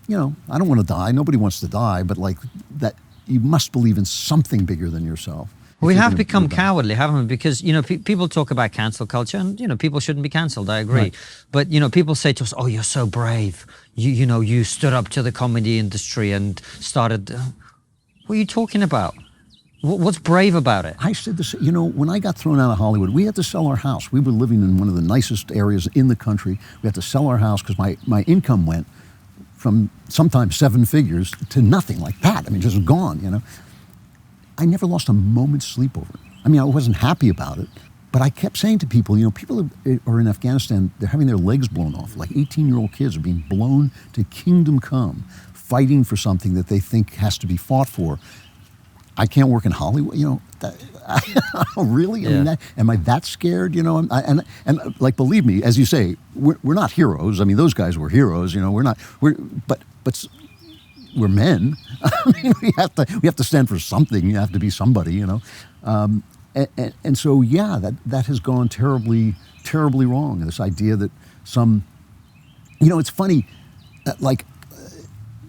I don't want to die. Nobody wants to die, but like that. You must believe in something bigger than yourself. We you're have gonna become rebel. cowardly, haven't we? Because, people talk about cancel culture and, people shouldn't be cancelled, I agree. Right. But, people say to us, oh, you're so brave. You stood up to the comedy industry and started... What are you talking about? What's brave about it? I said this, when I got thrown out of Hollywood, we had to sell our house. We were living in one of the nicest areas in the country. We had to sell our house because my income went from sometimes 7 figures to nothing like that. I mean, just gone, I never lost a moment's sleep over it. I mean, I wasn't happy about it, but I kept saying to people, people are in Afghanistan, they're having their legs blown off. Like 18-year-old kids are being blown to kingdom come, fighting for something that they think has to be fought for. I can't work in Hollywood, really? Yeah. I mean, am I that scared? And like, believe me, as you say, we're not heroes. I mean, those guys were heroes. But we're men. I mean, we have to stand for something. You have to be somebody. And so that has gone terribly, terribly wrong. This idea that it's funny, like.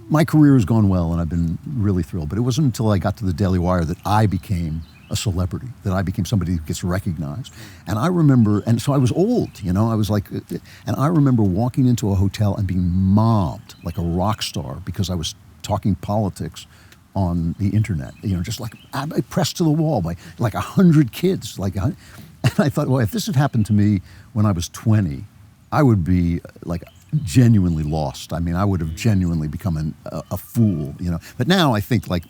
My career has gone well, and I've been really thrilled. But it wasn't until I got to the Daily Wire that I became a celebrity, that I became somebody who gets recognized. And I remember, and so I was old, I was like, and I remember walking into a hotel and being mobbed like a rock star because I was talking politics on the internet, just like pressed to the wall by like 100 kids. And I thought, well, if this had happened to me when I was 20, I would be like genuinely lost. I mean, I would have genuinely become a fool, But now I think like,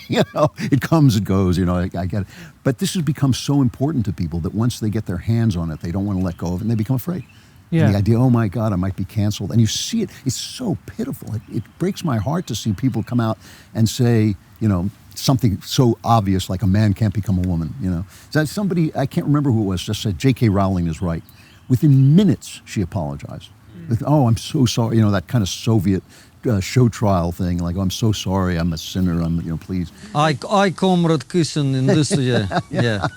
it comes and goes, I get it. But this has become so important to people that once they get their hands on it, they don't want to let go of it and they become afraid. Yeah. And the idea, oh my God, I might be canceled. And you see it, it's so pitiful. It breaks my heart to see people come out and say, something so obvious like a man can't become a woman, That somebody, I can't remember who it was, just said, J.K. Rowling is right. Within minutes, she apologized. Oh, I'm so sorry. that kind of Soviet show trial thing. Like, oh, I'm so sorry. I'm a sinner. Please. I Comrade Kisin in this, yeah.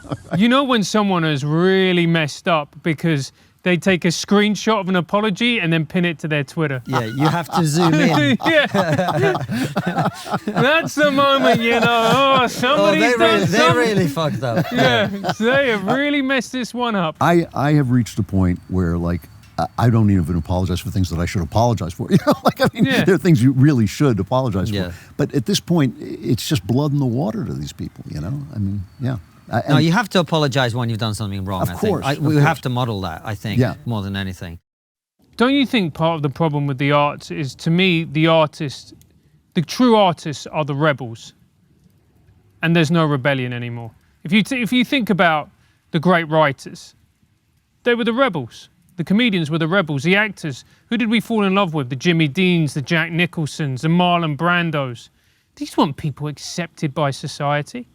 When someone has really messed up because they take a screenshot of an apology and then pin it to their Twitter. Yeah, you have to zoom in. Yeah. That's the moment, somebody's done something. They really fucked up. Yeah, they have really messed this one up. I have reached a point where, like, I don't even apologize for things that I should apologize for. There are things you really should apologize for. But at this point, it's just blood in the water to these people, No, you have to apologize when you've done something wrong, Of I course, think. of We course. have to model that, I think, Yeah. more than anything. Don't you think part of the problem with the arts is, to me, the true artists are the rebels, and there's no rebellion anymore. If you think about the great writers, they were the rebels. The comedians were the rebels. The actors, who did we fall in love with? The Jimmy Deans, the Jack Nicholsons, the Marlon Brandos. These weren't people accepted by society.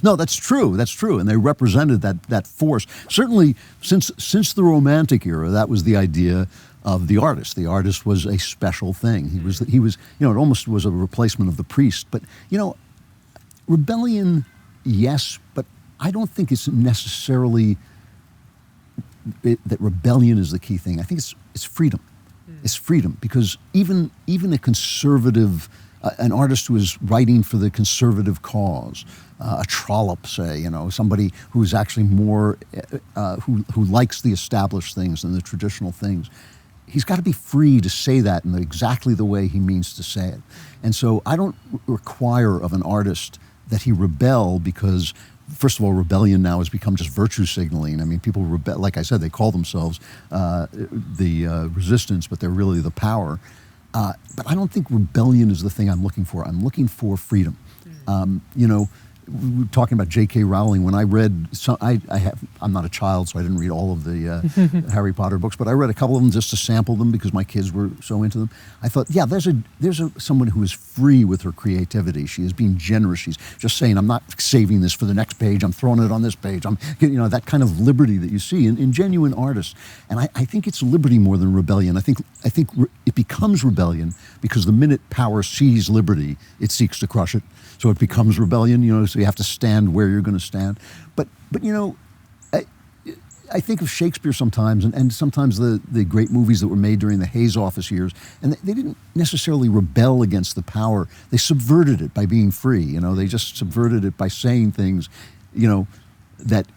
No, that's true. That's true, and they represented that force. Certainly, since the Romantic era, that was the idea of the artist. The artist was a special thing. He was. It almost was a replacement of the priest. But rebellion, yes, but I don't think it's necessarily that rebellion is the key thing. I think it's freedom. It's freedom, because even a conservative, an artist who is writing for the conservative cause, a Trollope, say, somebody who's actually more, who likes the established things and the traditional things, he's got to be free to say that in exactly the way he means to say it. And so I don't require of an artist that he rebel because, first of all, rebellion now has become just virtue signaling. I mean, people rebel, like I said, they call themselves the resistance, but they're really the power. But I don't think rebellion is the thing I'm looking for. I'm looking for freedom. We were talking about J.K. Rowling. When I read, I'm not a child, so I didn't read all of the Harry Potter books, but I read a couple of them just to sample them because my kids were so into them. I thought, yeah, there's someone who is free with her creativity. She is being generous. She's just saying, I'm not saving this for the next page. I'm throwing it on this page. That kind of liberty that you see in genuine artists. And I think it's liberty more than rebellion. I think it becomes rebellion because the minute power sees liberty, it seeks to crush it. So it becomes rebellion, so you have to stand where you're going to stand. But I think of Shakespeare sometimes, and sometimes the great movies that were made during the Hayes office years, and they didn't necessarily rebel against the power. They subverted it by being free. You know, they just subverted it by saying things, you know, that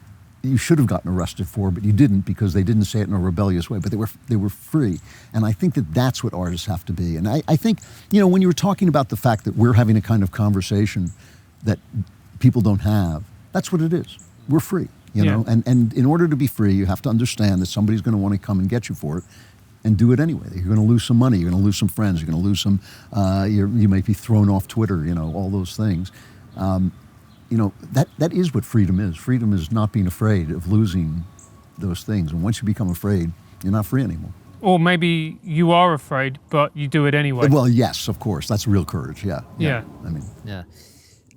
you should have gotten arrested for, but you didn't because they didn't say it in a rebellious way. But they were free, and I think that that's what artists have to be. And I think, you know, when you were talking about the fact that we're having a kind of conversation that people don't have, that's what it is. We're free. You know, and in order to be free, you have to understand that somebody's going to want to come and get you for it, and do it anyway. You're going to lose some money. You're going to lose some friends. You're going to lose some. You might be thrown off Twitter. You know, all those things. You know, that is what freedom is. Freedom is not being afraid of losing those things. And once you become afraid, you're not free anymore. Or maybe you are afraid, but you do it anyway. Well, yes, of course. That's real courage. Yeah. I mean. Yeah.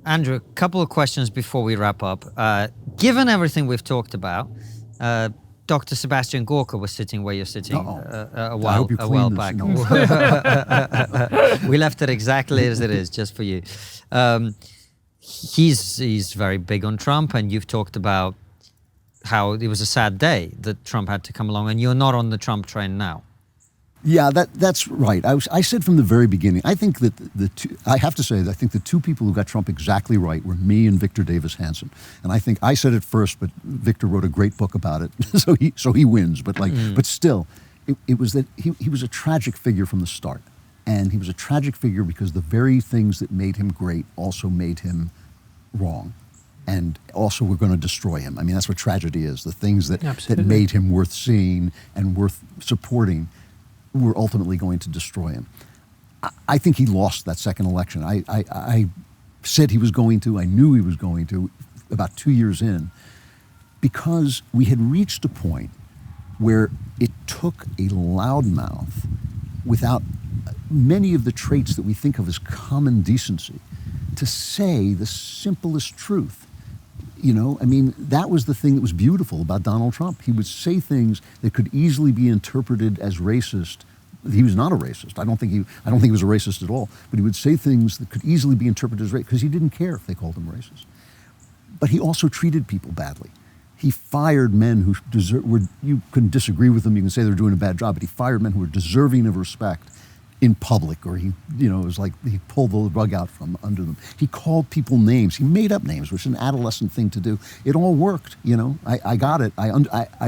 Andrew, a couple of questions before we wrap up. Given everything we've talked about, Dr. Sebastian Gorka was sitting where you're sitting a while back. No. We left it exactly as it is, just for you. He's very big on Trump, and you've talked about how it was a sad day that Trump had to come along, and you're not on the Trump train now. Yeah, that's right. I said from the very beginning, I think that I have to say that I think the two people who got Trump exactly right were me and Victor Davis Hanson. And I think I said it first, but Victor wrote a great book about it, so he wins. But but still, it was that he was a tragic figure from the start, and he was a tragic figure because the very things that made him great also made him wrong, and also were going to destroy him. I mean, that's what tragedy is. The things that made him worth seeing and worth supporting were ultimately going to destroy him. I think he lost that second election. I said he was going to, I knew he was going to, about 2 years in, because we had reached a point where it took a loudmouth without many of the traits that we think of as common decency to say the simplest truth. You know, I mean, that was the thing that was beautiful about Donald Trump. He would say things that could easily be interpreted as racist. He was not a racist. I don't think he was a racist at all. But he would say things that could easily be interpreted as racist because he didn't care if they called him racist. But he also treated people badly. He fired men who you couldn't disagree with them. You can say they're doing a bad job, but he fired men who were deserving of respect in public, or it was like he pulled the rug out from under them. He called people names. He made up names, which is an adolescent thing to do. It all worked, you know. I got it. I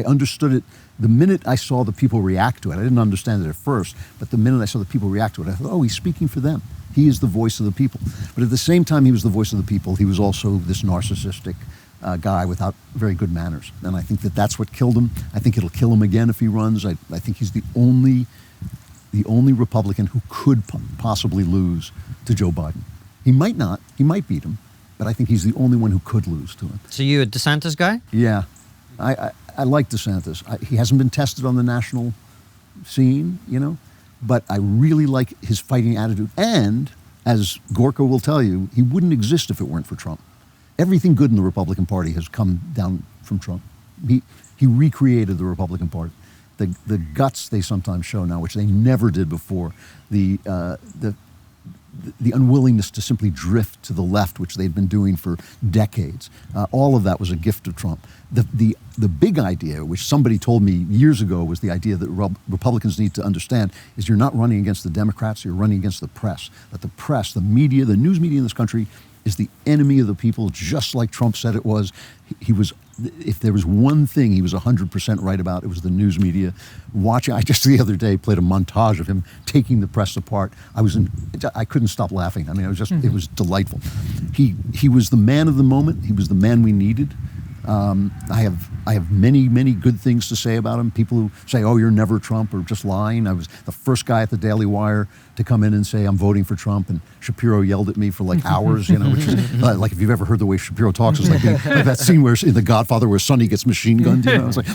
understood it the minute I saw the people react to it. I didn't understand it at first, but the minute I saw the people react to it, I thought, oh, he's speaking for them. He is the voice of the people. But at the same time he was the voice of the people, he was also this narcissistic guy without very good manners. And I think that that's what killed him. I think it'll kill him again if he runs. I think he's the only Republican who could possibly lose to Joe Biden. He might not. He might beat him. But I think he's the only one who could lose to him. So you a DeSantis guy? Yeah. I like DeSantis. He hasn't been tested on the national scene, you know, but I really like his fighting attitude. And, as Gorka will tell you, he wouldn't exist if it weren't for Trump. Everything good in the Republican Party has come down from Trump. He recreated the Republican Party. The guts they sometimes show now, which they never did before, the unwillingness to simply drift to the left, which they'd been doing for decades, all of that was a gift of Trump. The big idea, which somebody told me years ago, was the idea that Republicans need to understand is you're not running against the Democrats, you're running against the press. That the press, the media, the news media in this country is the enemy of the people, just like Trump said it was. He was, if there was one thing he was 100% right about, it was the news media. I just the other day played a montage of him taking the press apart. I couldn't stop laughing. I mean, it was delightful. He was the man of the moment. He was the man we needed. I have many, many good things to say about him. People who say, oh, you're never Trump, or just lying. I was the first guy at the Daily Wire to come in and say, I'm voting for Trump. And Shapiro yelled at me for like hours, you know, which is like, if you've ever heard the way Shapiro talks, it's like that scene where in The Godfather where Sonny gets machine gunned, you know, it's like,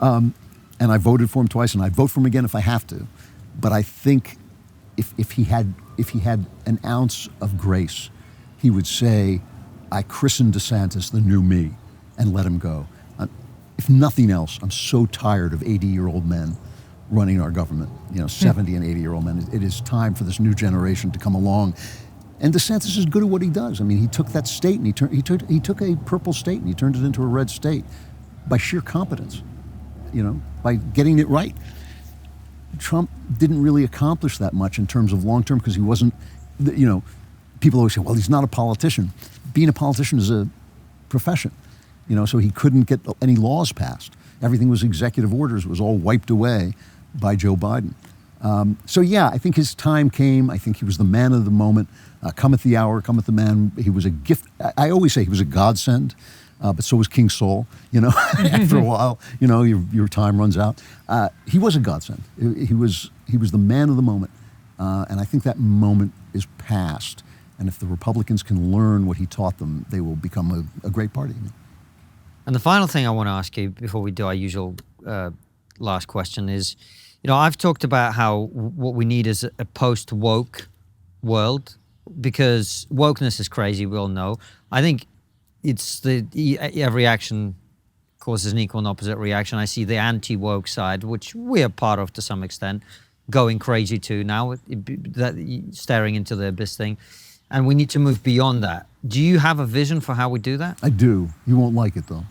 and I voted for him twice, and I'd vote for him again if I have to. But I think if he had an ounce of grace, he would say, I christened DeSantis the new me, and let him go. If nothing else, I'm so tired of 80-year-old men running our government, 70 and 80-year-old men. It is time for this new generation to come along. And DeSantis is good at what he does. I mean, he took that state and he took a purple state and he turned it into a red state. by sheer competence, by getting it right. Trump didn't really accomplish that much in terms of long term because he wasn't, people always say, well, he's not a politician. Being a politician is a profession, so he couldn't get any laws passed. Everything was executive orders. It was all wiped away by Joe Biden. So yeah, I think his time came. I think he was the man of the moment. Cometh the hour, cometh the man. He was a gift. I always say he was a godsend, but so was King Saul. After a while, your time runs out. He was a godsend. He was the man of the moment, and I think that moment is past. And if the Republicans can learn what he taught them, they will become a great party. And the final thing I want to ask you before we do our usual last question is, I've talked about how what we need is a post-woke world, because wokeness is crazy, we all know. I think it's every action causes an equal and opposite reaction. I see the anti-woke side, which we are part of to some extent, going crazy too now, staring into the abyss thing. And we need to move beyond that. Do you have a vision for how we do that? I do. You won't like it, though.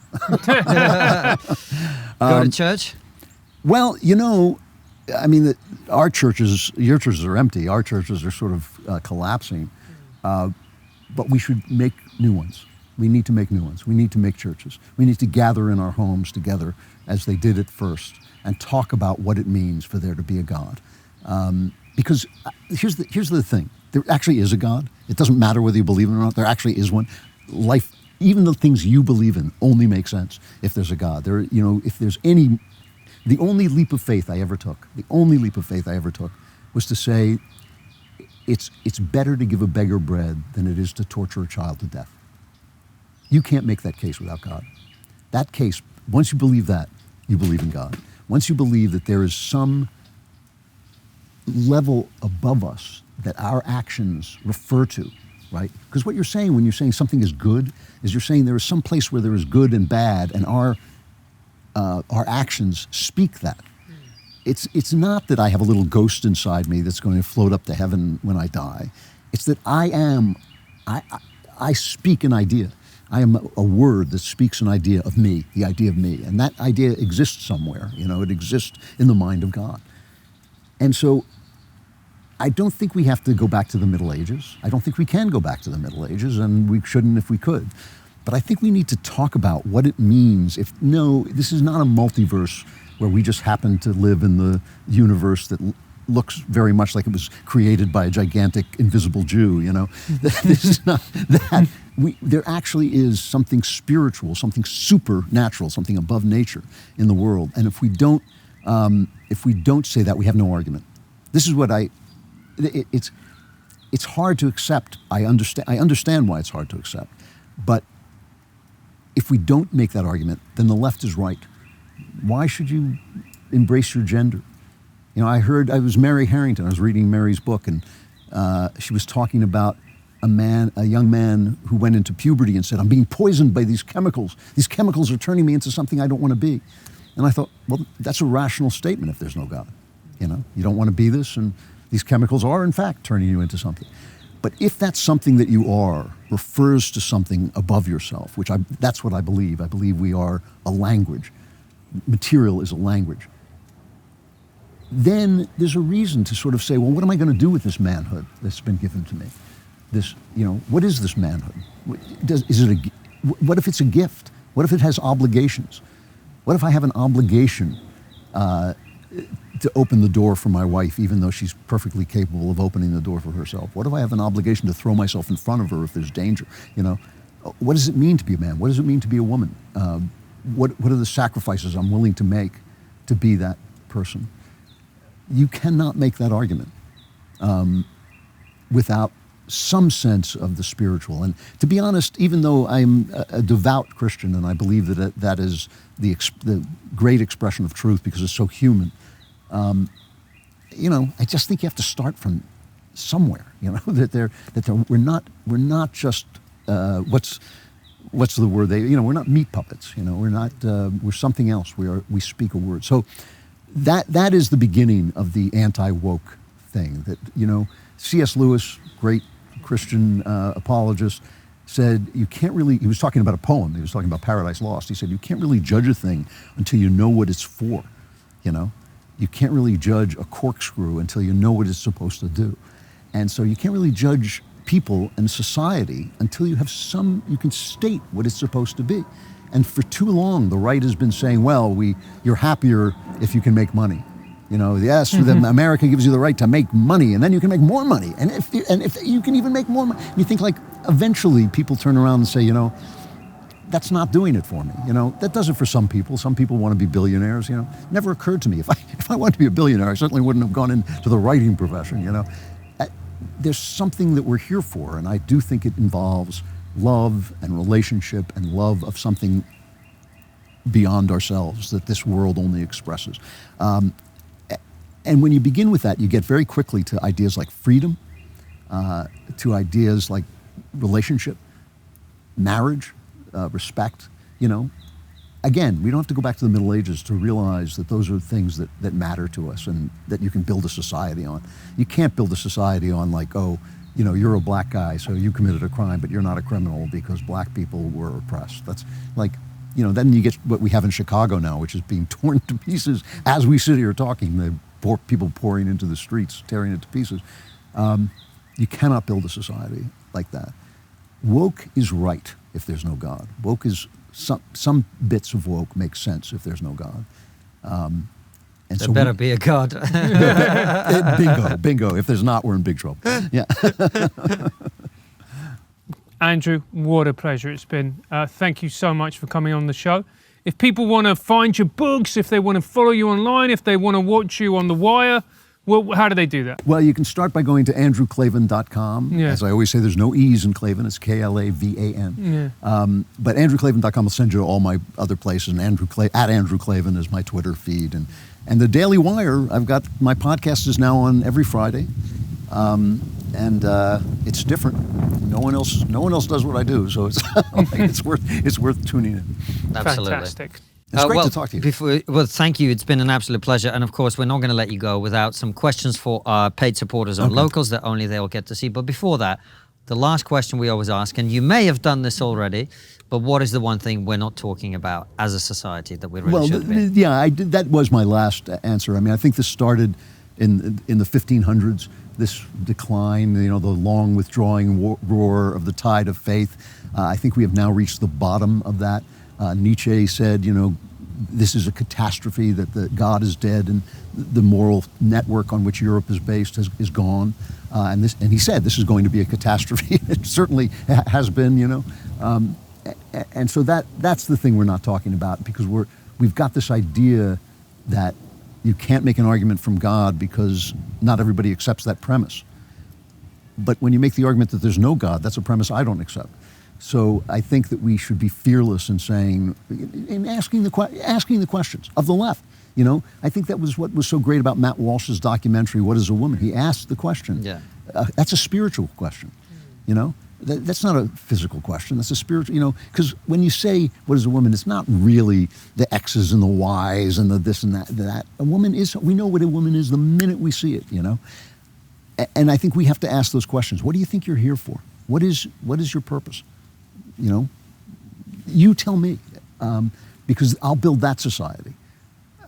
Go to church? Well, our churches, your churches are empty. Our churches are sort of collapsing. But we should make new ones. We need to make new ones. We need to make churches. We need to gather in our homes together as they did at first and talk about what it means for there to be a God. Because here's the thing. There actually is a God. It doesn't matter whether you believe it or not. There actually is one. Life, even the things you believe in, only make sense if there's a God. If there's any, the only leap of faith I ever took, was to say, it's better to give a beggar bread than it is to torture a child to death. You can't make that case without God. That case, once you believe that, you believe in God. Once you believe that there is some level above us that our actions refer to, right? Because what you're saying when you're saying something is good is you're saying there is some place where there is good and bad, and our actions speak that. It's not that I have a little ghost inside me that's going to float up to heaven when I die. It's that I speak an idea. I am a word that speaks an idea of me, the idea of me. And that idea exists somewhere, it exists in the mind of God. And so I don't think we have to go back to the Middle Ages. I don't think we can go back to the Middle Ages, and we shouldn't if we could. But I think we need to talk about what it means this is not a multiverse where we just happen to live in the universe that looks very much like it was created by a gigantic invisible Jew, This is not that. There actually is something spiritual, something supernatural, something above nature in the world. And if we don't say that, we have no argument. This is what it's hard to accept. I understand why it's hard to accept. But if we don't make that argument, then the left is right. Why should you embrace your gender? I was Mary Harrington. I was reading Mary's book, and she was talking about a young man who went into puberty and said, I'm being poisoned by these chemicals. These chemicals are turning me into something I don't want to be. And I thought, well, that's a rational statement if there's no God. You don't want to be this, and these chemicals are, in fact, turning you into something. But if that something that you are refers to something above yourself, that's what I believe. I believe we are a language. Material is a language. Then there's a reason to sort of say, well, what am I going to do with this manhood that's been given to me? What is this manhood? What if it's a gift? What if it has obligations? What if I have an obligation to open the door for my wife, even though she's perfectly capable of opening the door for herself? What if I have an obligation to throw myself in front of her if there's danger? What does it mean to be a man? What does it mean to be a woman? What are the sacrifices I'm willing to make to be that person? You cannot make that argument without some sense of the spiritual. And to be honest, even though I'm a devout Christian and I believe that is the great expression of truth because it's so human, I just think you have to start from somewhere. We're not just what's the word? We're not meat puppets. We're something else. We speak a word. So that is the beginning of the anti-woke thing. That C.S. Lewis, great Christian apologist, said you can't really, he was talking about a poem, he was talking about Paradise Lost. He said you can't really judge a thing until you know what it's for, you know? You can't really judge a corkscrew until you know what it's supposed to do. And so you can't really judge people and society until you have you can state what it's supposed to be. And for too long, the right has been saying, well, you're happier if you can make money. You know, yes, America gives you the right to make money, and then you can make more money. And if you can even make more money, you think like eventually people turn around and say, you know, that's not doing it for me. You know, that does it for some people. Some people want to be billionaires. You know, never occurred to me. If I wanted to be a billionaire, I certainly wouldn't have gone into the writing profession. You know, there's something that we're here for, and I do think it involves love and relationship and love of something beyond ourselves that this world only expresses. And when you begin with that, you get very quickly to ideas like freedom, to ideas like relationship, marriage, respect, you know. Again, we don't have to go back to the Middle Ages to realize that those are things that matter to us and that you can build a society on. You can't build a society on like, oh, you know, you're a black guy, so you committed a crime, but you're not a criminal because black people were oppressed. That's like, you know, then you get what we have in Chicago now, which is being torn to pieces as we sit here talking, the people pouring into the streets, tearing it to pieces. You cannot build a society like that. Woke is right if there's no God. Woke is, some bits of woke make sense if there's no God. And there better be a God. Bingo. If there's not, we're in big trouble. Yeah. Andrew, what a pleasure it's been. Thank you so much for coming on the show. If people want to find your books, if they want to follow you online, if they want to watch you on The Wire, well, how do they do that? Well, you can start by going to andrewklavan.com. Yeah. As I always say, there's no E's in Klavan. It's Klavan. Yeah. But andrewklavan.com will send you to all my other places. And at Andrew Klavan is my Twitter feed. And the Daily Wire, I've got, my podcast is now on every Friday. And it's different. No one else does what I do, so it's worth tuning in. Absolutely. Fantastic. It's great to talk to you. Well, thank you. It's been an absolute pleasure. And of course, we're not going to let you go without some questions for our paid supporters and locals that only they'll get to see. But before that, the last question we always ask, and you may have done this already, but what is the one thing we're not talking about as a society that we really should be? Yeah, I did. That was my last answer. I mean, I think this started in the 1500s. This decline, you know, the long withdrawing roar of the tide of faith. I think we have now reached the bottom of that. Nietzsche said, you know, this is a catastrophe, that the God is dead and the moral network on which Europe is based is gone. And he said this is going to be a catastrophe. It certainly has been, you know. And so that's the thing we're not talking about, because we've got this idea that you can't make an argument from God because not everybody accepts that premise. But when you make the argument that there's no God, that's a premise I don't accept. So I think that we should be fearless in saying, in asking the questions of the left. You know, I think that was what was so great about Matt Walsh's documentary, What is a Woman? He asked the question. Yeah. That's a spiritual question, you know? That's not a physical question, that's a spiritual, you know, because when you say, what is a woman, it's not really the X's and the Y's and the this and that. A woman is, we know what a woman is the minute we see it, you know? And I think we have to ask those questions. What do you think you're here for? What is your purpose? You know, you tell me, because I'll build that society.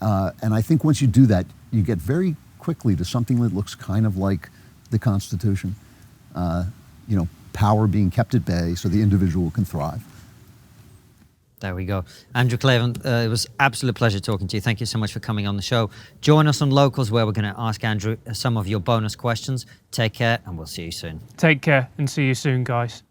And I think once you do that, you get very quickly to something that looks kind of like the Constitution. You know, power being kept at bay so the individual can thrive. There we go. Andrew Klavan, it was absolute pleasure talking to you. Thank you so much for coming on the show. Join us on Locals, where we're going to ask Andrew some of your bonus questions. Take care, and we'll see you soon. Take care and see you soon, guys.